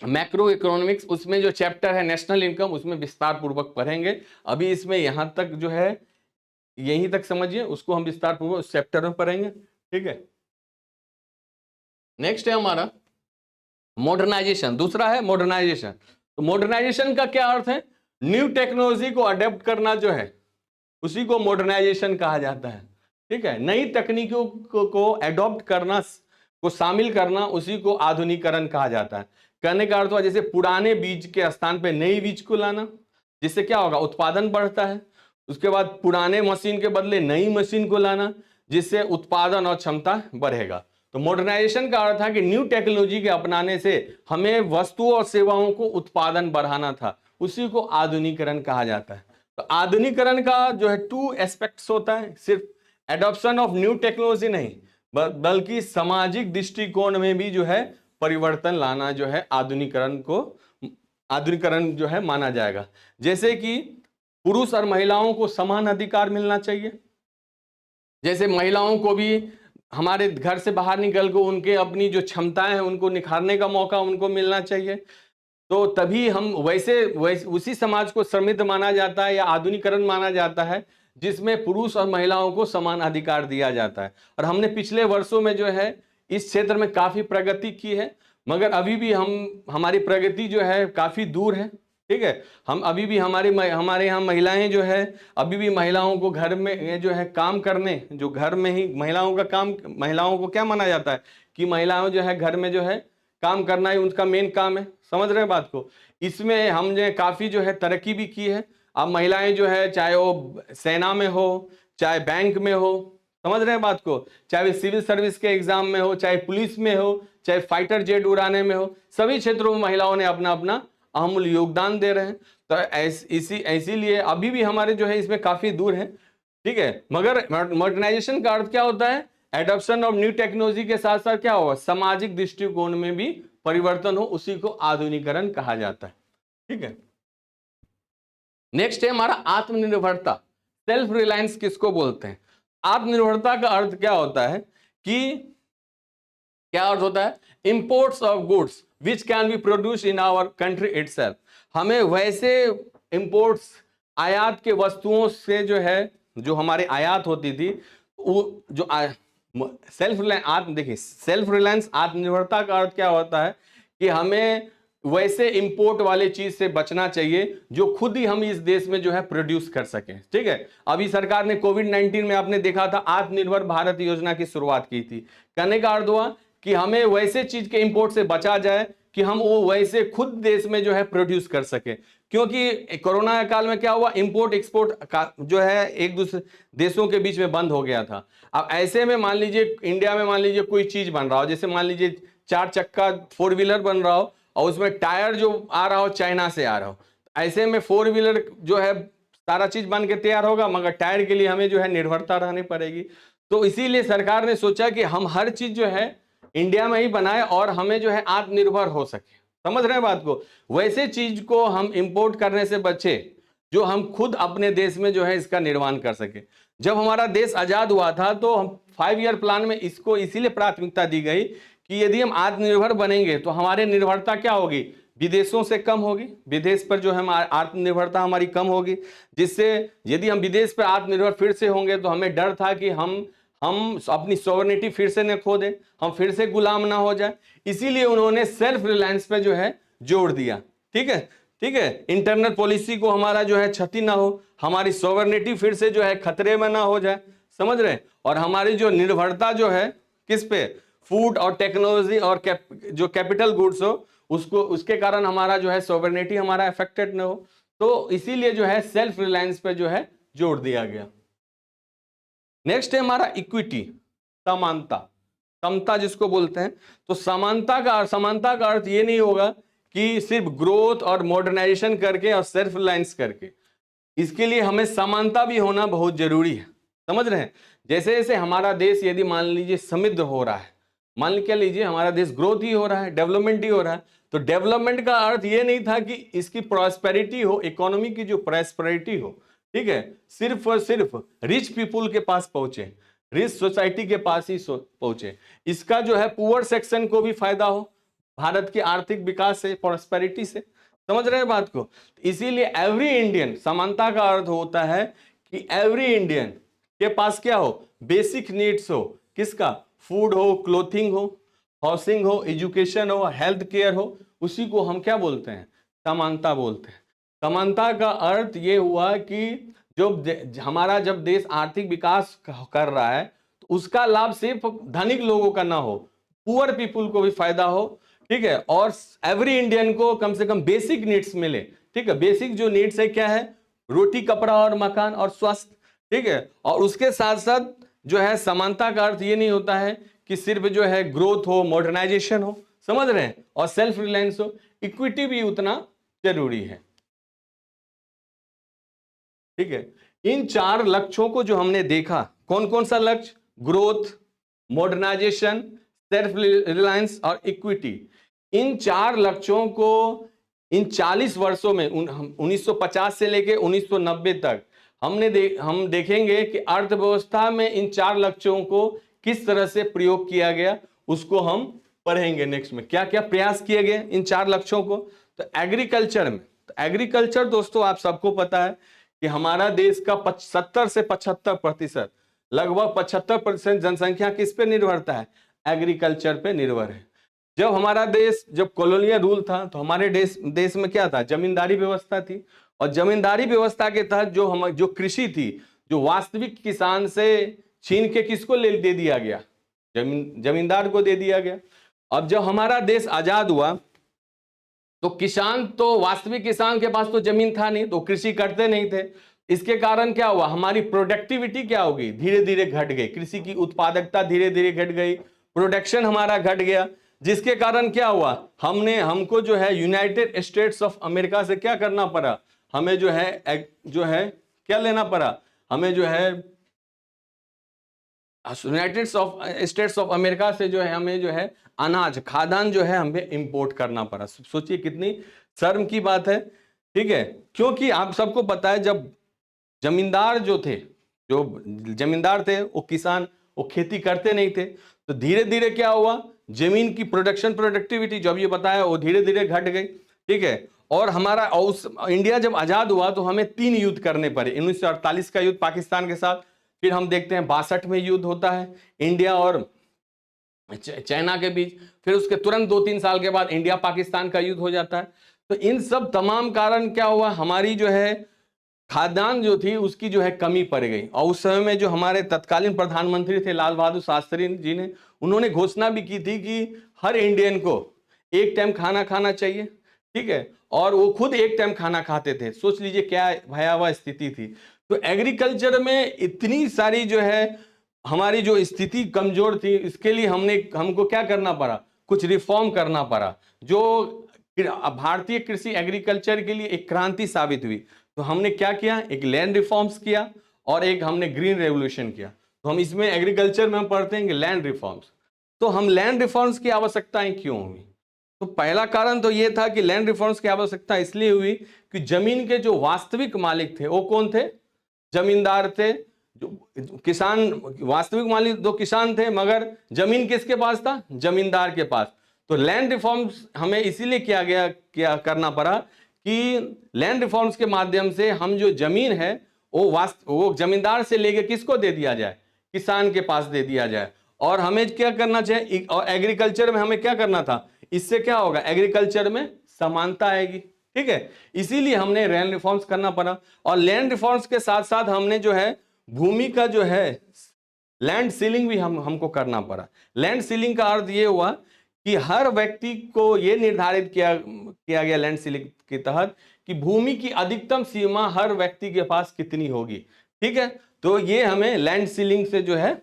मैक्रो इकोनॉमिक्स, उसमें जो चैप्टर है नेशनल इनकम, उसमें विस्तार पूर्वक पढ़ेंगे। अभी इसमें यहां तक जो है यहीं तक समझिए, उसको हम विस्तार पूर्वक उस चैप्टर में पढ़ेंगे, ठीक है। नेक्स्ट है हमारा मॉडर्नाइजेशन, दूसरा है मॉडर्नाइजेशन। तो मॉडर्नाइजेशन का क्या अर्थ है? न्यू टेक्नोलॉजी को अडेप्ट करना जो है उसी को मॉडर्नाइजेशन कहा जाता है, ठीक है। नई तकनीकों को अडॉप्ट करना, को शामिल करना, उसी को आधुनिकीकरण कहा जाता है। कहने का अर्थ हुआ जैसे पुराने बीज के स्थान पे नई बीज को लाना, जिससे क्या होगा, उत्पादन बढ़ता है। उसके बाद पुराने मशीन के बदले नई मशीन को लाना, जिससे उत्पादन और क्षमता बढ़ेगा। तो मॉडर्नाइजेशन का अर्थ है कि न्यू टेक्नोलॉजी के अपनाने से हमें वस्तुओं और सेवाओं को उत्पादन बढ़ाना था, उसी को आधुनिकीकरण कहा जाता है। तो आधुनिकीकरण का जो है 2 एस्पेक्ट्स होता है, सिर्फ एडॉप्शन ऑफ न्यू टेक्नोलॉजी नहीं, बल्कि सामाजिक दृष्टिकोण में भी जो है परिवर्तन लाना जो है आधुनिकीकरण जो है माना जाएगा। जैसे कि पुरुष और महिलाओं को समान अधिकार मिलना चाहिए, जैसे महिलाओं को भी हमारे घर से बाहर निकल कर उनके अपनी जो क्षमताएं हैं उनको निखारने का मौका उनको मिलना चाहिए। तो तभी हम वैसे उसी समाज को समृद्ध माना जाता है या आधुनिकीकरण माना जाता है जिसमें पुरुष और महिलाओं को समान अधिकार दिया जाता है। और हमने पिछले वर्षों में जो है इस क्षेत्र में काफी प्रगति की है, मगर अभी भी हमारी प्रगति जो है काफी दूर है, ठीक है। हम अभी भी हमारे यहाँ महिलाएं जो है अभी भी महिलाओं को घर में जो है काम करने, जो घर में ही महिलाओं का काम, महिलाओं को क्या माना जाता है कि महिलाओं जो है घर में जो है काम करना ही उनका मेन काम है। समझ रहे हैं बात को? इसमें हमने काफी जो है तरक्की भी की है। अब महिलाएं जो है चाहे वो सेना में हो, चाहे बैंक में हो, समझ रहे हैं बात को, चाहे सिविल सर्विस के एग्जाम में हो, चाहे पुलिस में हो, चाहे फाइटर जेट उड़ाने में हो, सभी क्षेत्रों में महिलाओं ने अपना अपना अमूल्य योगदान दे रहे हैं। तो इसीलिए अभी भी हमारे जो है इसमें काफी दूर है, ठीक है। मगर मॉडर्नाइजेशन का अर्थ क्या होता है? एडॉप्शन ऑफ न्यू टेक्नोलॉजी के साथ साथ क्या होगा, सामाजिक दृष्टिकोण में भी परिवर्तन हो, उसी को आधुनिकीकरण कहा जाता है, ठीक है। नेक्स्ट है हमारा आत्मनिर्भरता, सेल्फ रिलायंस किसको बोलते हैं? आत्मनिर्भरता का अर्थ क्या होता है कि क्या अर्थ होता है? Imports of goods which can be produce in our country itself. हमें वैसे इंपोर्ट्स, आयात के वस्तुओं से जो है, जो हमारे आयात होती थी, वो जो सेल्फ रिलायंस, देखिए सेल्फ रिलायंस आत्मनिर्भरता का अर्थ क्या होता है कि हमें वैसे इंपोर्ट वाले चीज से बचना चाहिए जो खुद ही हम इस देश में जो है प्रोड्यूस कर सकें, ठीक है। अभी सरकार ने कोविड-19 में आपने देखा था आत्मनिर्भर भारत योजना की शुरुआत की थी। कहने का अर्थ हुआ कि हमें वैसे चीज के इंपोर्ट से बचा जाए कि हम वो वैसे खुद देश में जो है प्रोड्यूस कर सके। क्योंकि कोरोना काल में क्या हुआ, इंपोर्ट एक्सपोर्ट का जो है एक दूसरे देशों के बीच में बंद हो गया था। अब ऐसे में मान लीजिए इंडिया में मान लीजिए कोई चीज बन रहा हो, जैसे मान लीजिए 4 चक्का 4 व्हीलर बन रहा हो और उसमें टायर जो आ रहा हो चाइना से आ रहा हो, ऐसे में 4 व्हीलर जो है सारा चीज बन के तैयार होगा, मगर टायर के लिए हमें जो है निर्भरता रहनी पड़ेगी। तो इसीलिए सरकार ने सोचा कि हम हर चीज जो है इंडिया में ही बनाए और हमें जो है आत्मनिर्भर हो सके। समझ रहे हैं बात को? वैसे चीज को हम इंपोर्ट करने से बचे जो हम खुद अपने देश में जो है इसका निर्माण कर सके। जब हमारा देश आजाद हुआ था तो हम 5 ईयर प्लान में इसको इसीलिए प्राथमिकता दी गई कि यदि हम आत्मनिर्भर बनेंगे तो हमारे निर्भरता क्या होगी, विदेशों से कम होगी, विदेश पर जो है आत्मनिर्भरता हमारी कम होगी, जिससे यदि हम विदेश पर आत्मनिर्भर फिर से होंगे तो हमें डर था कि हम अपनी सॉवरेनिटी फिर से न खो दे, हम फिर से गुलाम ना हो जाए। इसीलिए उन्होंने सेल्फ रिलायंस पे जो है जोड़ दिया, ठीक है, ठीक है। इंटरनल पॉलिसी को हमारा जो है क्षति ना हो, हमारी सॉवरेनिटी फिर से जो है खतरे में ना हो जाए, समझ रहे हैं। और हमारी जो निर्भरता जो है किस पे, फूड और टेक्नोलॉजी और जो कैपिटल गुड्स हो उसको, उसके कारण हमारा जो है सॉवरेनिटी हमारा अफेक्टेड ना हो। तो इसीलिए जो है सेल्फ रिलायंस पे जो है जोड़ दिया गया। नेक्स्ट है हमारा इक्विटी, समानता, समता जिसको बोलते हैं। तो समानता का अर्थ ये नहीं होगा कि सिर्फ ग्रोथ और मॉडर्नाइजेशन करके और सेल्फ रिलायंस करके, इसके लिए हमें समानता भी होना बहुत जरूरी है, समझ रहे हैं? जैसे जैसे हमारा देश यदि मान लीजिए समृद्ध हो रहा है, मान के लीजिए हमारा देश ग्रोथ ही हो रहा है, डेवलपमेंट ही हो रहा है, तो डेवलपमेंट का अर्थ ये नहीं था कि इसकी प्रॉस्पेरिटी हो, इकोनॉमी की जो प्रॉस्पेरिटी हो, ठीक है, सिर्फ और सिर्फ रिच पीपुल के पास पहुंचे, रिच सोसाइटी के पास ही पहुंचे, इसका जो है पुअर सेक्शन को भी फायदा हो भारत के आर्थिक विकास से, प्रॉस्पेरिटी से। समझ रहे हैं बात को? इसीलिए एवरी इंडियन, समानता का अर्थ होता है कि एवरी इंडियन के पास क्या हो, बेसिक नीड्स हो, किसका, फूड हो, क्लोथिंग हो, हाउसिंग हो, एजुकेशन हो, हेल्थ केयर हो, उसी को हम क्या बोलते हैं, समानता बोलते हैं। समानता का अर्थ ये हुआ कि जो हमारा जब देश आर्थिक विकास कर रहा है तो उसका लाभ सिर्फ धनिक लोगों का ना हो, पुअर पीपुल को भी फायदा हो, ठीक है, और एवरी इंडियन को कम से कम बेसिक नीड्स मिले, ठीक है। बेसिक जो नीड्स है क्या है, रोटी, कपड़ा और मकान और स्वास्थ्य, ठीक है। और उसके साथ साथ जो है समानता का अर्थ ये नहीं होता है कि सिर्फ जो है ग्रोथ हो, मॉडर्नाइजेशन हो, समझ रहे हैं, और सेल्फ रिलायंस हो, इक्विटी भी उतना जरूरी है, ठीक है। इन 4 लक्ष्यों को जो हमने देखा, कौन कौन सा लक्ष्य, ग्रोथ, मॉडर्नाइजेशन, सेल्फ रिलायंस और इक्विटी, इन 4 लक्ष्यों को इन 40 वर्षों में 1950 से लेके 1990 तक हम देखेंगे कि अर्थव्यवस्था में इन 4 लक्ष्यों को किस तरह से प्रयोग किया गया, उसको हम पढ़ेंगे नेक्स्ट में, क्या क्या प्रयास किए गए इन 4 लक्ष्यों को। तो एग्रीकल्चर में, तो एग्रीकल्चर दोस्तों आप सबको पता है कि हमारा देश का 70 से 75%, लगभग 75% जनसंख्या किस पे निर्भरता है, एग्रीकल्चर पे निर्भर है। जब हमारा देश, जब कॉलोनियल रूल था तो हमारे देश में क्या था, जमींदारी व्यवस्था थी, और जमींदारी व्यवस्था के तहत जो कृषि थी, जो वास्तविक किसान से छीन के किसको दे दिया गया, जमींदार को दे दिया गया। अब जब हमारा देश आजाद हुआ तो किसान, तो वास्तविक किसान के पास तो जमीन था नहीं, तो कृषि करते नहीं थे। इसके कारण क्या हुआ, हमारी प्रोडक्टिविटी क्या होगी, धीरे धीरे घट गई, कृषि की उत्पादकता धीरे धीरे घट गई, प्रोडक्शन हमारा घट गया, जिसके कारण क्या हुआ, हमको जो है यूनाइटेड स्टेट्स ऑफ अमेरिका से क्या करना पड़ा, हमें जो है क्या लेना पड़ा, हमें जो है यूनाइटेड स्टेट्स ऑफ अमेरिका से जो है हमें जो है अनाज, खाद्यान्न जो है हमें इंपोर्ट करना पड़ा। सोचिए कितनी शर्म की बात है, ठीक है। क्योंकि आप सबको पता है जब जमींदार जो जमींदार थे वो किसान, वो खेती करते नहीं थे, तो धीरे धीरे क्या हुआ, जमीन की प्रोडक्टिविटी जो अभी बताया वो धीरे धीरे घट गई, ठीक है। और हमारा इंडिया जब आजाद हुआ तो हमें 3 युद्ध करने पड़े, 1948 का युद्ध पाकिस्तान के साथ, फिर हम देखते हैं 62 में युद्ध होता है इंडिया और चाइना के बीच, फिर उसके तुरंत 2-3 साल के बाद इंडिया पाकिस्तान का युद्ध हो जाता है। तो इन सब तमाम कारण क्या हुआ, हमारी जो है खाद्यान्न जो थी उसकी जो है कमी पड़ गई। और उस समय में जो हमारे तत्कालीन प्रधानमंत्री थे लाल बहादुर शास्त्री जी ने, उन्होंने घोषणा भी की थी कि हर इंडियन को एक टाइम खाना खाना चाहिए, ठीक है, और वो खुद एक टाइम खाना खाते थे। सोच लीजिए क्या भयावह स्थिति थी। तो एग्रीकल्चर में इतनी सारी जो है हमारी जो स्थिति कमजोर थी, इसके लिए हमको क्या करना पड़ा, कुछ रिफॉर्म करना पड़ा, जो भारतीय कृषि एग्रीकल्चर के लिए एक क्रांति साबित हुई। तो हमने क्या किया, एक लैंड रिफॉर्म्स किया और एक हमने ग्रीन रेवोल्यूशन किया। तो हम इसमें एग्रीकल्चर में हम पढ़ते हैं कि लैंड रिफॉर्म्स। तो हम लैंड रिफॉर्म्स की आवश्यकताएं क्यों हुई, तो पहला कारण तो यह था कि लैंड रिफॉर्म्स की आवश्यकता इसलिए हुई कि जमीन के जो वास्तविक मालिक थे वो कौन थे, जमींदार थे। जो किसान, वास्तविक मालिक दो किसान थे, मगर जमीन किसके पास था, जमींदार के पास। तो लैंड रिफॉर्म्स हमें इसीलिए क्या करना पड़ा कि लैंड रिफॉर्म्स के माध्यम से हम जो जमीन है वो जमींदार से लेके किसको दे दिया जाए, किसान के पास दे दिया जाए। और हमें क्या करना चाहिए, और एग्रीकल्चर में हमें क्या करना था, इससे क्या होगा, एग्रीकल्चर में समानता आएगी, ठीक है। इसीलिए हमने लैंड रिफॉर्म्स करना पड़ा। और लैंड रिफॉर्म्स के साथ साथ हमने जो है भूमि का जो है लैंड सीलिंग भी हमको करना पड़ा। लैंड सीलिंग का अर्थ ये हुआ कि हर व्यक्ति को ये निर्धारित किया गया लैंड सीलिंग के तहत कि भूमि की अधिकतम सीमा हर व्यक्ति के पास कितनी होगी, ठीक है। तो ये हमें लैंड सीलिंग से जो है,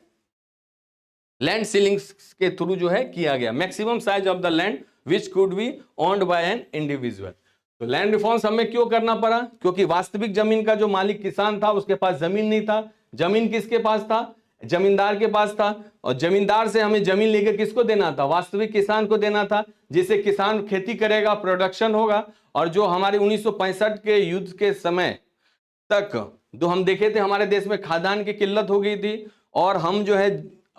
लैंड सीलिंग के थ्रू जो है किया गया, maximum size of the land which could be owned by an individual. तो लैंड रिफॉर्म्स हमें क्यों करना पड़ा, क्योंकि वास्तविक जमीन का जो मालिक किसान था उसके पास जमीन नहीं था, जमीन किसके पास था? जमींदार के पास था। और जमींदार से हमें जमीन लेकर किसको देना था? वास्तविक किसान को देना था, जिससे किसान खेती करेगा, प्रोडक्शन होगा। और जो हमारे 1965 के युद्ध के समय तक जो हम देखे थे, हमारे देश में खाद्यान्न की किल्लत हो गई थी, और हम जो है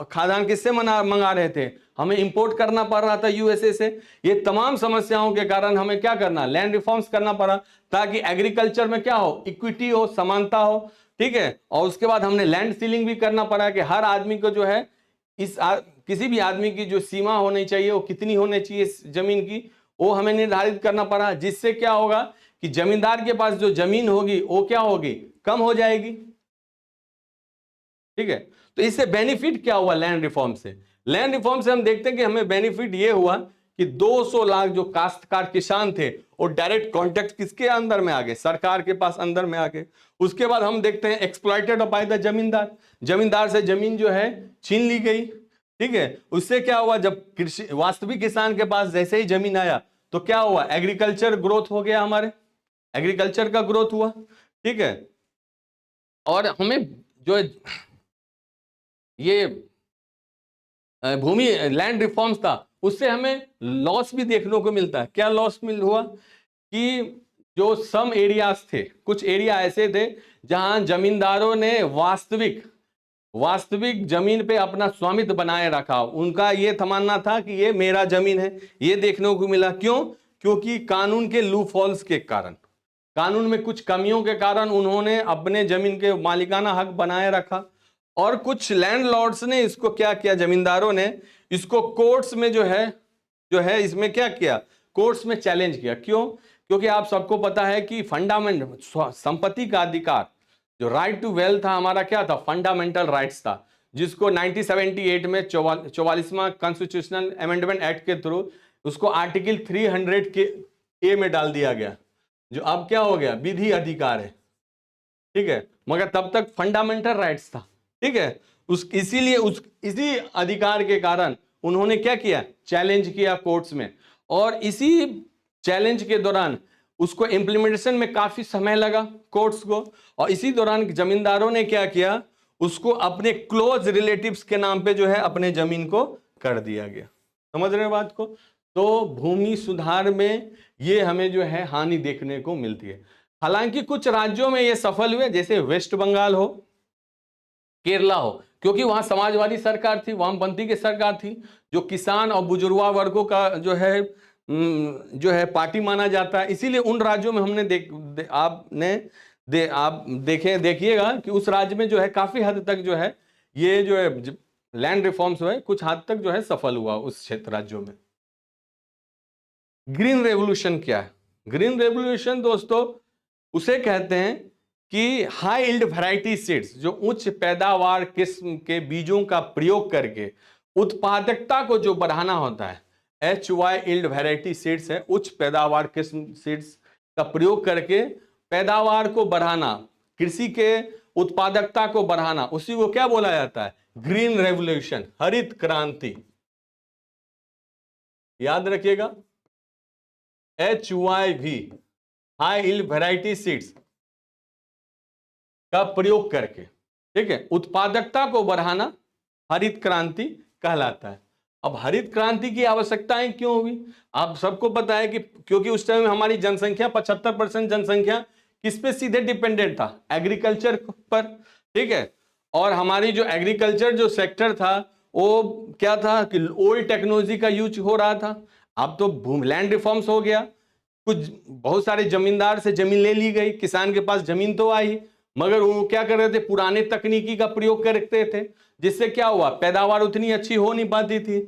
खाद्यान्न किससे मंगा रहे थे? हमें इंपोर्ट करना पड़ रहा था यूएसए से। ये तमाम समस्याओं के कारण हमें क्या करना? लैंड रिफॉर्म्स करना पड़ा, ताकि एग्रीकल्चर में क्या हो? इक्विटी हो, समानता हो, ठीक है। और उसके बाद हमने लैंड सीलिंग भी करना पड़ा कि हर आदमी को जो है किसी भी आदमी की जो सीमा होनी चाहिए, वो कितनी होनी चाहिए इस जमीन की, वो हमें निर्धारित करना पड़ा। जिससे क्या होगा कि जमींदार के पास जो जमीन होगी वो क्या होगी? कम हो जाएगी, ठीक है। तो इससे बेनिफिट क्या हुआ लैंड रिफॉर्म से? लैंड रिफॉर्म से हम देखते हैं कि हमें बेनिफिट ये हुआ कि 200 लाख जो काश्तकार किसान थे वो डायरेक्ट कॉन्टेक्ट किसके अंदर में आ गए? सरकार के पास अंदर में आ गए। उसके बाद हम देखते हैं एक्सप्लॉइटेड बाय द जमींदार, जमींदार से जमीन जो है छीन ली गई, ठीक है। उससे क्या हुआ? जब कृषि वास्तविक किसान के पास जैसे ही जमीन आया तो क्या हुआ? एग्रीकल्चर ग्रोथ हो गया, हमारे एग्रीकल्चर का ग्रोथ हुआ, ठीक है। और हमें जो ये भूमि लैंड रिफॉर्म्स था, उससे हमें लॉस भी देखने को मिलता है। क्या लॉस हुआ कि जो सम एरियाज थे, कुछ एरिया ऐसे थे जहां जमींदारों ने वास्तविक जमीन पे अपना स्वामित्व बनाए रखा। उनका ये मानना था कि ये मेरा जमीन है। ये देखने को मिला। क्यों? क्योंकि कानून के लूपहोल्स के कारण, कानून में कुछ कमियों के कारण उन्होंने अपने जमीन के मालिकाना हक बनाए रखा। और कुछ लैंडलॉर्ड्स ने इसको क्या किया? जमींदारों ने इसको कोर्ट्स में जो है इसमें क्या किया? कोर्ट्स में चैलेंज किया। क्यों? क्योंकि आप सबको पता है कि फंडामेंटल संपत्ति का अधिकार, जो राइट टू वेल्थ था हमारा, क्या था? फंडामेंटल राइट्स था, जिसको 1978 में 44वां कॉन्स्टिट्यूशनल अमेंडमेंट एक्ट के थ्रू उसको आर्टिकल 300 के ए में डाल दिया गया, जो अब क्या हो गया? विधि अधिकार है, ठीक है। मगर तब तक फंडामेंटल राइट्स था, ठीक है। इसीलिए इसी अधिकार के कारण उन्होंने क्या किया? चैलेंज किया कोर्ट्स में। और इसी चैलेंज के दौरान उसको इंप्लीमेंटेशन में काफी समय लगा कोर्ट्स को। और इसी दौरान जमींदारों ने क्या किया? उसको अपने क्लोज रिलेटिव्स के नाम पे जो है अपने जमीन को कर दिया गया। समझ रहे बात को? तो भूमि सुधार में ये हमें जो है हानि देखने को मिलती है। हालांकि कुछ राज्यों में ये सफल हुए, जैसे वेस्ट बंगाल हो, केरला हो, क्योंकि वहां समाजवादी सरकार थी, वामपंथी की सरकार थी, जो किसान और बुजुर्गा वर्गों का जो है पार्टी माना जाता है। इसीलिए उन राज्यों में हमने आप देखिएगा कि उस राज्य में जो है काफी हद तक जो है ये जो है लैंड रिफॉर्म्स है कुछ हद तक जो है सफल हुआ उस क्षेत्र राज्यों में। ग्रीन रेवोल्यूशन क्या है? ग्रीन रेवोल्यूशन दोस्तों उसे कहते हैं कि हाई यील्ड वैरायटी सीड्स, जो उच्च पैदावार किस्म के बीजों का प्रयोग करके उत्पादकता को जो बढ़ाना होता है, HY यील्ड वैरायटी सीड्स है, उच्च पैदावार किस्म सीड्स का प्रयोग करके पैदावार को बढ़ाना, कृषि के उत्पादकता को बढ़ाना, उसी को क्या बोला जाता है? ग्रीन रेवोल्यूशन, हरित क्रांति। याद रखिएगा, HYV, high yield variety seeds का प्रयोग करके, ठीक है, उत्पादकता को बढ़ाना हरित क्रांति कहलाता है। अब हरित क्रांति की आवश्यकताएं क्यों हुई? आप सबको पता है कि क्योंकि उस टाइम हमारी जनसंख्या 75% जनसंख्या किस पे सीधे डिपेंडेंट था? एग्रीकल्चर पर, ठीक है। और हमारी जो एग्रीकल्चर जो सेक्टर था वो क्या था कि ओल्ड टेक्नोलॉजी का यूज हो रहा था। अब तो लैंड रिफॉर्म्स हो गया, कुछ बहुत सारे जमींदार से जमीन ले ली गई, किसान के पास जमीन तो आई, मगर वो क्या कर रहे थे? पुराने तकनीकी का प्रयोग करते थे, जिससे क्या हुआ? पैदावार उतनी अच्छी हो नहीं पाती थी।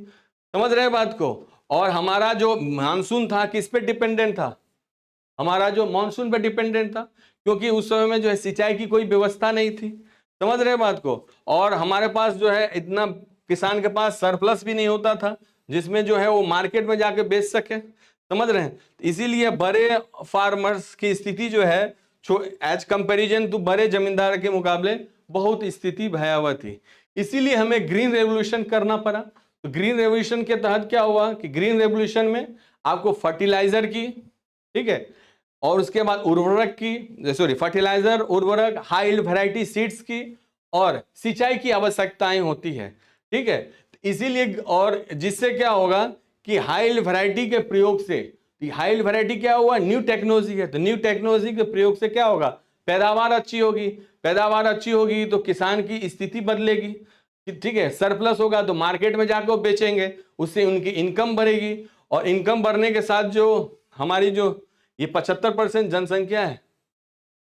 समझ रहे बात को? और हमारा जो मानसून था किस पे डिपेंडेंट था? हमारा जो मानसून पे डिपेंडेंट था, क्योंकि उस समय में जो है सिंचाई की कोई व्यवस्था नहीं थी। समझ रहे बात को? और हमारे पास जो है इतना किसान के पास सरप्लस भी नहीं होता था जिसमें जो है वो मार्केट में जाके बेच सके। समझ रहे हैं? इसीलिए बड़े फार्मर्स की स्थिति जो है एज कंपैरिजन टू बड़े जमींदार के मुकाबले बहुत स्थिति भयावह थी। इसीलिए हमें ग्रीन रेवोल्यूशन करना पड़ा। तो ग्रीन रेवोल्यूशन के तहत क्या हुआ कि ग्रीन रेवोल्यूशन में आपको फर्टिलाइजर की, ठीक है, और उसके बाद उर्वरक की, सॉरी फर्टिलाइजर, उर्वरक, हाई यील्ड वैरायटी सीड्स की, और सिंचाई की आवश्यकताएं होती है, ठीक है। इसीलिए और जिससे क्या होगा कि हाई वैरायटी के प्रयोग से, हाई वैरायटी क्या हुआ, न्यू टेक्नोलॉजी है, तो न्यू टेक्नोलॉजी के प्रयोग से क्या होगा, पैदावार अच्छी होगी, पैदावार अच्छी होगी तो किसान की स्थिति बदलेगी, ठीक है। सरप्लस होगा तो मार्केट में जाकर बेचेंगे, उससे उनकी इनकम बढ़ेगी, और इनकम बढ़ने के साथ जो हमारी जो ये 75% जनसंख्या है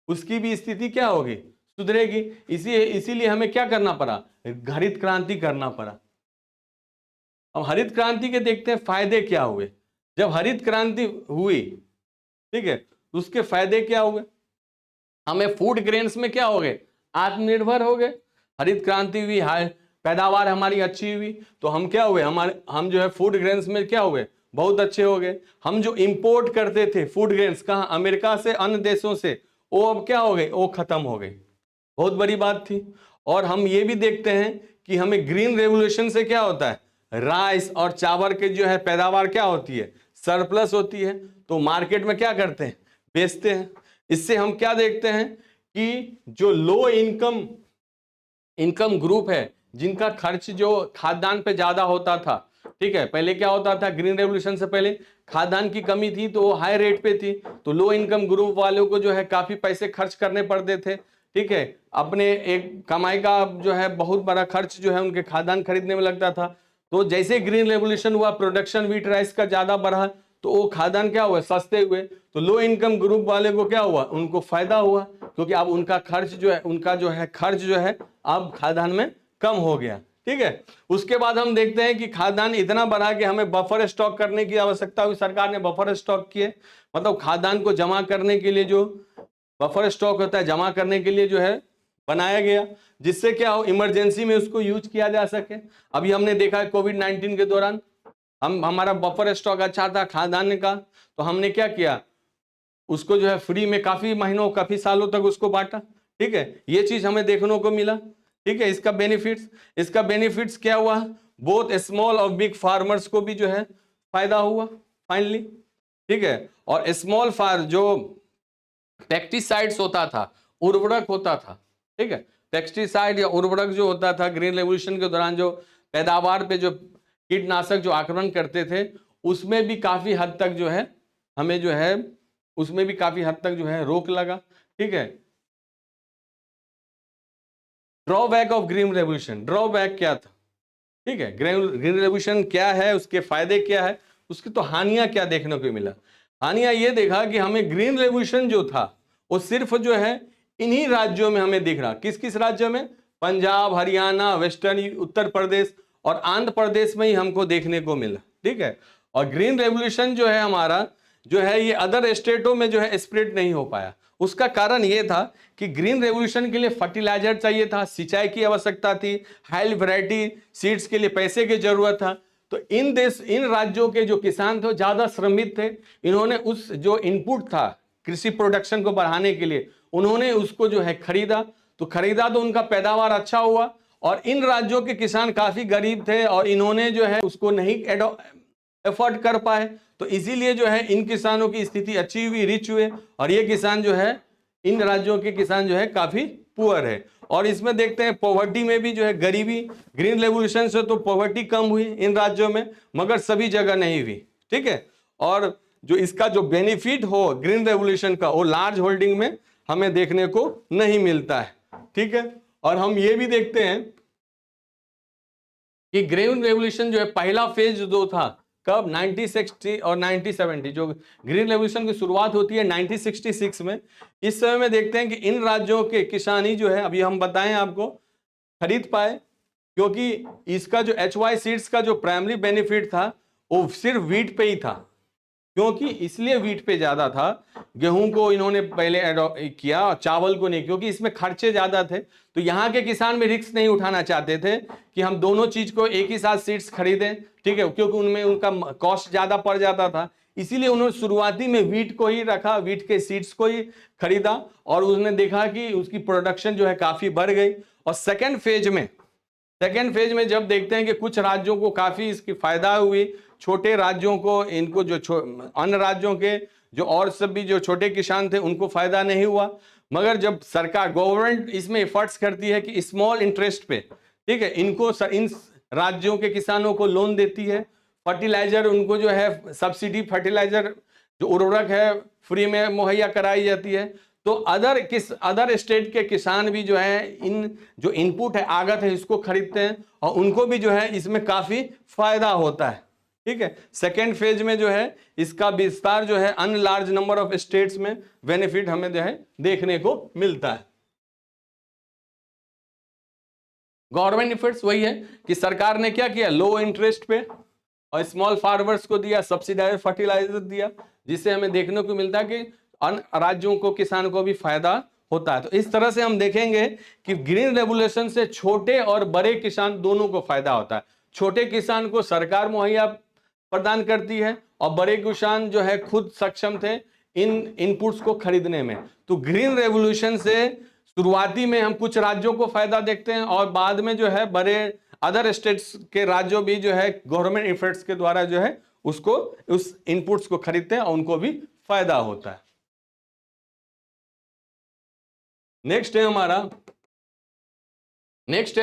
उसकी भी स्थिति क्या होगी, सुधरेगी। इसीलिए हमें क्या करना पड़ा, हरित क्रांति करना पड़ा। अब हरित क्रांति के देखते हैं फायदे क्या हुए। जब हरित क्रांति हुई, ठीक है, तो उसके फायदे क्या हुए, हमें फूड ग्रेन्स में क्या हो गए, आत्मनिर्भर हो गए। हरित क्रांति हुई, पैदावार हमारी अच्छी हुई, तो हम क्या हुए, हम जो है फूड ग्रेन्स में क्या हुए, बहुत अच्छे हो गए। हम जो इंपोर्ट करते थे फूड ग्रेन्स कहाँ, अमेरिका से, अन्य देशों से, वो अब क्या हो गए, वो खत्म हो गई, बहुत बड़ी बात थी। और हम ये भी देखते हैं कि हमें ग्रीन रेवोल्यूशन से क्या होता है, राइस और चावल के जो है पैदावार क्या होती है, सरप्लस होती है, तो मार्केट में क्या करते हैं, बेचते हैं। इससे हम क्या देखते हैं कि जो लो इनकम ग्रुप है, जिनका खर्च जो खाद्यान्न पे ज्यादा होता था, ठीक है, पहले क्या होता था, ग्रीन रेवोल्यूशन से पहले खाद्यान्न की कमी थी तो वो हाई रेट पे थी, तो लो इनकम ग्रुप वालों को जो है काफी पैसे खर्च करने पड़ते थे, ठीक है, अपने एक कमाई का जो है बहुत बड़ा खर्च जो है उनके खाद्यान्न खरीदने में लगता था। तो जैसे ग्रीन रेवोल्यूशन हुआ, प्रोडक्शन व्हीट राइस का ज्यादा बढ़ा, तो वो खाद्यान्न क्या हुआ, सस्ते हुए, तो लो इनकम ग्रुप वाले को क्या हुआ, उनको फायदा हुआ, क्योंकि अब उनका खर्च जो है, उनका जो है खर्च जो है अब खाद्यान्न में कम हो गया, ठीक है। उसके बाद हम देखते हैं कि खाद्यान्न इतना बढ़ा कि हमें बफर स्टॉक करने की आवश्यकता हुई, सरकार ने बफर स्टॉक किए, मतलब खाद्यान्न को जमा करने के लिए जो बफर स्टॉक होता है, जमा करने के लिए जो है बनाया गया, जिससे क्या हो, इमरजेंसी में उसको यूज किया जा सके। अभी हमने देखा है कोविड-19 के दौरान हमारा बफर स्टॉक अच्छा था खाद्यान्न का, तो हमने क्या किया, उसको जो है फ्री में काफी महीनों, काफी सालों तक उसको बांटा, ठीक है, ये चीज हमें देखने को मिला, ठीक है। इसका बेनिफिट्स क्या हुआ, बोथ स्मॉल और बिग फार्मर्स को भी जो है फायदा हुआ फाइनली, ठीक है। और स्मॉल फार्म जो पेस्टिसाइड्स होता था, उर्वरक होता था, ठीक है, पेस्टिसाइड या उर्वरक जो होता था ग्रीन रेवोल्यूशन के दौरान, जो पैदावार पे जो कीटनाशक जो आक्रमण करते थे, उसमें भी काफी हद तक जो है हमें जो है उसमें भी काफी हद तक जो है रोक लगा, ठीक है। Drawback of green revolution, drawback क्या था, ठीक है, ग्रीन रेवोल्यूशन क्या है, उसके फायदे क्या है, उसकी तो हानियां क्या देखने को मिला। हानियां ये देखा कि हमें ग्रीन रेवोल्यूशन जो था वो सिर्फ जो है इन्हीं राज्यों में हमें दिख रहा, किस किस राज्यों में, पंजाब, हरियाणा, वेस्टर्न उत्तर प्रदेश और आंध्र प्रदेश में ही हमको देखने को मिला, ठीक है। और ग्रीन रेवोल्यूशन जो है हमारा जो है ये अदर स्टेटों में जो है स्प्रेड नहीं हो पाया। उसका कारण ये था कि ग्रीन रेवोल्यूशन के लिए फर्टिलाइजर चाहिए था, सिंचाई की आवश्यकता थी, हाई वैरायटी सीड्स के लिए पैसे की जरूरत था। तो इन राज्यों के जो किसान थे ज्यादा श्रमित थे, इन्होंने उस जो इनपुट था कृषि प्रोडक्शन को बढ़ाने के लिए, उन्होंने उसको जो है खरीदा, तो उनका पैदावार अच्छा हुआ। और इन राज्यों के किसान काफी गरीब थे और इन्होंने जो है उसको नहीं एफोर्ड कर पाए, तो इसीलिए जो है इन किसानों की स्थिति अच्छी हुई, रिच हुए, और ये किसान जो है, इन राज्यों के किसान जो है काफी पुअर है। और इसमें देखते हैं पॉवर्टी में भी जो है गरीबी, ग्रीन रेवोल्यूशन से तो पॉवर्टी कम हुई इन राज्यों में, मगर सभी जगह नहीं हुई, ठीक है। और जो इसका जो बेनिफिट हो ग्रीन रेवोल्यूशन का, वो लार्ज होल्डिंग में हमें देखने को नहीं मिलता है, ठीक है। और हम ये भी देखते हैं कि ग्रीन रेवोल्यूशन जो है पहला फेज जो था कब, 1960 और 1970, जो ग्रीन रेवोल्यूशन की शुरुआत होती है 1966 में। इस समय में देखते हैं कि इन राज्यों के किसानी जो है, अभी हम बताएं आपको, खरीद पाए, क्योंकि इसका जो HY सीड्स का जो प्राइमरी बेनिफिट था वो सिर्फ व्हीट पे ही था, क्योंकि इसलिए व्हीट पे ज्यादा था, गेहूं को इन्होंने पहले किया और चावल को नहीं, क्योंकि इसमें खर्चे ज्यादा थे। तो यहाँ के किसान में रिस्क नहीं उठाना चाहते थे कि हम दोनों चीज को एक ही साथ सीड्स खरीदें, ठीक है, क्योंकि उनमें उनका कॉस्ट ज्यादा पड़ जाता था। इसीलिए उन्होंने शुरुआती में व्हीट को ही रखा, व्हीट के सीड्स को ही खरीदा, और उसने देखा कि उसकी प्रोडक्शन जो है काफी बढ़ गई। और सेकेंड फेज में जब देखते हैं कि कुछ राज्यों को काफी इसकी फायदा हुई, छोटे राज्यों को, इनको जो अन्य राज्यों के जो और सब भी जो छोटे किसान थे उनको फायदा नहीं हुआ, मगर जब सरकार गवर्नमेंट इसमें एफर्ट्स करती है कि स्मॉल इंटरेस्ट पे, ठीक है, इनको इन राज्यों के किसानों को लोन देती है, फर्टिलाइजर उनको जो है सब्सिडी फर्टिलाइजर जो उर्वरक है फ्री में मुहैया कराई जाती है। तो अदर स्टेट के किसान भी जो है इन जो इनपुट है आगत है इसको खरीदते हैं और उनको भी जो है इसमें काफी फायदा होता है। ठीक है, सेकेंड फेज में जो है इसका विस्तार जो है अन लार्ज नंबर ऑफ स्टेट्स में बेनिफिट हमें जो है देखने को मिलता है। गवर्नमेंट इफर्ट्स वही है कि सरकार ने क्या किया, लो इंटरेस्ट पे और स्मॉल फार्मर्स को दिया, सब्सिडाइज फर्टिलाइजर दिया, जिससे हमें देखने को मिलता है कि अन्य राज्यों को किसान को भी फायदा होता है। तो इस तरह से हम देखेंगे कि ग्रीन रेवोल्यूशन से छोटे और बड़े किसान दोनों को फायदा होता है। छोटे किसान को सरकार मुहैया प्रदान करती है और बड़े किसान जो है खुद सक्षम थे इन इनपुट्स को खरीदने में। तो ग्रीन रेवोल्यूशन से शुरुआती में हम कुछ राज्यों को फायदा देखते हैं और बाद में जो है बड़े अदर स्टेट्स के राज्यों भी जो है गवर्नमेंट इफर्ट्स के द्वारा जो है उसको उस इनपुट्स को खरीदते हैं और उनको भी फायदा होता है। नेक्स्ट है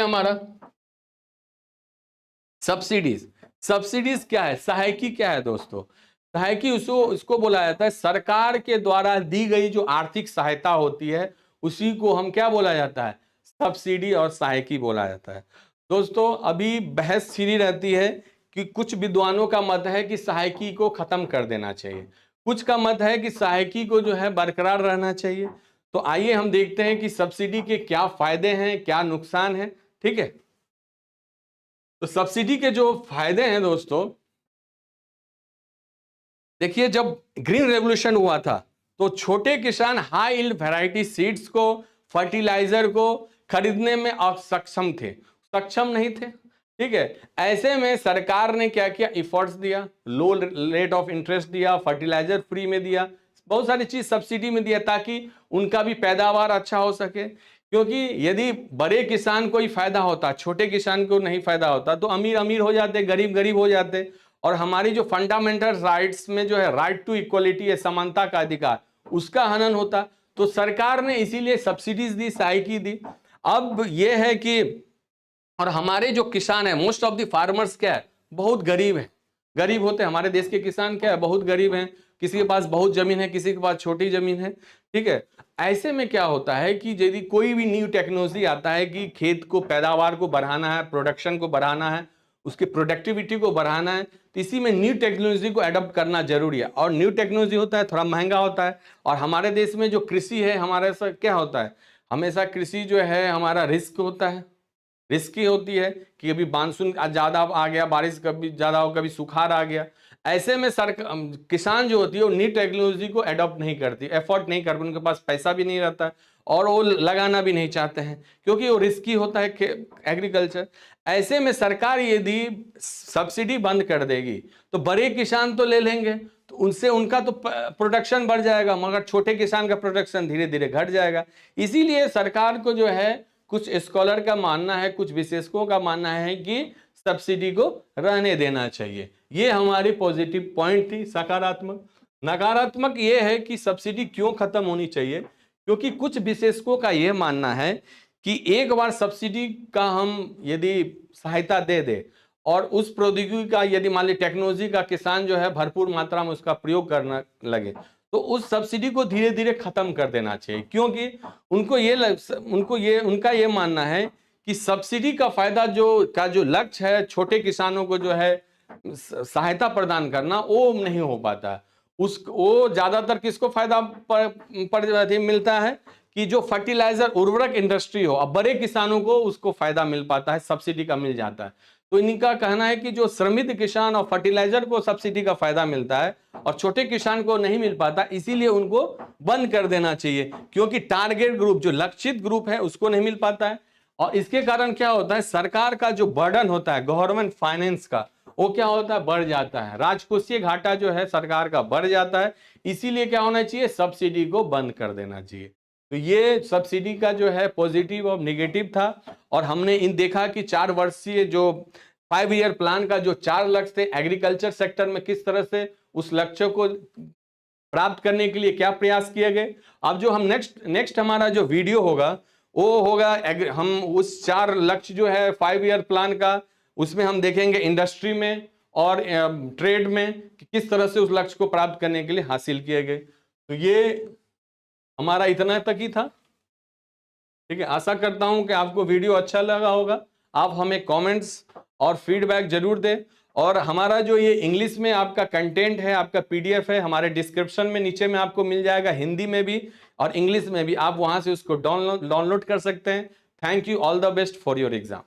हमारा सब्सिडीज। सब्सिडीज क्या है, सहायकी क्या है दोस्तों? सहायकी उसको बोला जाता है सरकार के द्वारा दी गई जो आर्थिक सहायता होती है उसी को हम क्या बोला जाता है, सब्सिडी और सहायकी बोला जाता है। दोस्तों अभी बहस छिड़ी रहती है कि कुछ विद्वानों का मत है कि सहायकी को खत्म कर देना चाहिए, कुछ का मत है कि सहायकी को जो है बरकरार रहना चाहिए। तो आइए हम देखते हैं कि सब्सिडी के क्या फायदे हैं, क्या नुकसान है। ठीक है, तो सब्सिडी के जो फायदे हैं दोस्तों, देखिए जब ग्रीन रेवोल्यूशन हुआ था तो छोटे किसान हाई यील्ड वैरायटी सीड्स को, फर्टिलाइजर को खरीदने में सक्षम नहीं थे। ठीक है, ऐसे में सरकार ने क्या किया, इफर्ट्स दिया, लो रेट ऑफ इंटरेस्ट दिया, फर्टिलाइजर फ्री में दिया, बहुत सारी चीज सब्सिडी में दिया ताकि उनका भी पैदावार अच्छा हो सके। क्योंकि यदि बड़े किसान को ही फायदा होता, छोटे किसान को नहीं फायदा होता तो अमीर अमीर हो जाते, गरीब गरीब हो जाते और हमारी जो फंडामेंटल राइट्स में जो है राइट टू इक्वलिटी है, समानता का अधिकार, उसका हनन होता। तो सरकार ने इसीलिए सब्सिडीज दी, सहायकी दी। अब यह है कि और हमारे जो किसान है मोस्ट ऑफ द फार्मर्स क्या है, बहुत गरीब है, गरीब होते हैं हमारे देश के किसान, क्या है, बहुत गरीब हैं, किसी के पास बहुत जमीन है, किसी के पास छोटी जमीन है। ठीक है, ऐसे में क्या होता है कि यदि कोई भी न्यू टेक्नोलॉजी आता है कि खेत को पैदावार को बढ़ाना है, प्रोडक्शन को बढ़ाना है, उसकी प्रोडक्टिविटी को बढ़ाना है, तो इसी में न्यू टेक्नोलॉजी को अडॉप्ट करना जरूरी है। और न्यू टेक्नोलॉजी होता है थोड़ा महंगा होता है और हमारे देश में जो कृषि है हमारे साथ क्या होता है, हमेशा कृषि जो है हमारा रिस्क होता है, रिस्की होती है कि अभी मानसून ज़्यादा आ गया, बारिश कभी ज़्यादा हो, कभी सुखाड़ आ गया। ऐसे में किसान जो होती है वो न्यू टेक्नोलॉजी को अडॉप्ट नहीं करती, एफोर्ड नहीं करती, उनके पास पैसा भी नहीं रहता है और वो लगाना भी नहीं चाहते हैं क्योंकि वो रिस्की होता है एग्रीकल्चर। ऐसे में सरकार यदि सब्सिडी बंद कर देगी तो बड़े किसान तो ले लेंगे, तो उनसे उनका तो प्रोडक्शन बढ़ जाएगा, मगर छोटे किसान का प्रोडक्शन धीरे धीरे घट जाएगा। इसीलिए सरकार को जो है, कुछ स्कॉलर का मानना है, कुछ विशेषज्ञों का मानना है कि सब्सिडी को रहने देना चाहिए। ये हमारी पॉजिटिव पॉइंट थी, सकारात्मक। नकारात्मक ये है कि सब्सिडी क्यों खत्म होनी चाहिए, क्योंकि कुछ विशेषज्ञों का यह मानना है कि एक बार सब्सिडी का हम यदि सहायता दे दे और उस प्रौद्योगिकी का यदि मान ली टेक्नोलॉजी का किसान जो है भरपूर मात्रा में उसका प्रयोग करना लगे तो उस सब्सिडी को धीरे धीरे खत्म कर देना चाहिए। क्योंकि उनका ये मानना है कि सब्सिडी का फायदा जो लक्ष्य है छोटे किसानों को जो है सहायता प्रदान करना, वो नहीं हो पाता। वो ज्यादातर किसको फायदा मिलता है कि जो फर्टिलाइजर उर्वरक इंडस्ट्री हो, अब बड़े किसानों को उसको फायदा मिल पाता है, सब्सिडी का मिल जाता है। तो इनका कहना है कि जो श्रमित किसान और फर्टिलाइजर को सब्सिडी का फायदा मिलता है और छोटे किसान को नहीं मिल पाता, इसीलिए उनको बंद कर देना चाहिए। क्योंकि टारगेट ग्रुप, जो लक्षित ग्रुप है, उसको नहीं मिल पाता है और इसके कारण क्या होता है, सरकार का जो बर्डन होता है गवर्नमेंट फाइनेंस का, वो क्या होता है, बढ़ जाता है। राजकोषीय घाटा जो है सरकार का बढ़ जाता है। इसीलिए क्या होना चाहिए, सब्सिडी को बंद कर देना चाहिए। तो ये सब्सिडी का जो है पॉजिटिव और निगेटिव था। और हमने इन देखा कि 4 वर्षीय जो 5 ईयर प्लान का जो 4 लक्ष्य थे एग्रीकल्चर सेक्टर में, किस तरह से उस लक्ष्य को प्राप्त करने के लिए क्या प्रयास किए गए। अब जो हम नेक्स्ट हमारा जो वीडियो होगा वो होगा हम उस 4 लक्ष्य जो है 5 ईयर प्लान का, उसमें हम देखेंगे इंडस्ट्री में और ट्रेड में कि किस तरह से उस लक्ष्य को प्राप्त करने के लिए हासिल किए गए। तो ये हमारा इतना तक ही था। ठीक है, आशा करता हूं कि आपको वीडियो अच्छा लगा होगा। आप हमें कमेंट्स और फीडबैक जरूर दें, और हमारा जो ये इंग्लिश में आपका कंटेंट है, आपका पीडीएफ है, हमारे डिस्क्रिप्शन में नीचे में आपको मिल जाएगा, हिंदी में भी और इंग्लिश में भी। आप वहां से उसको डाउनलोड कर सकते हैं। Thank you, all the best for your exam.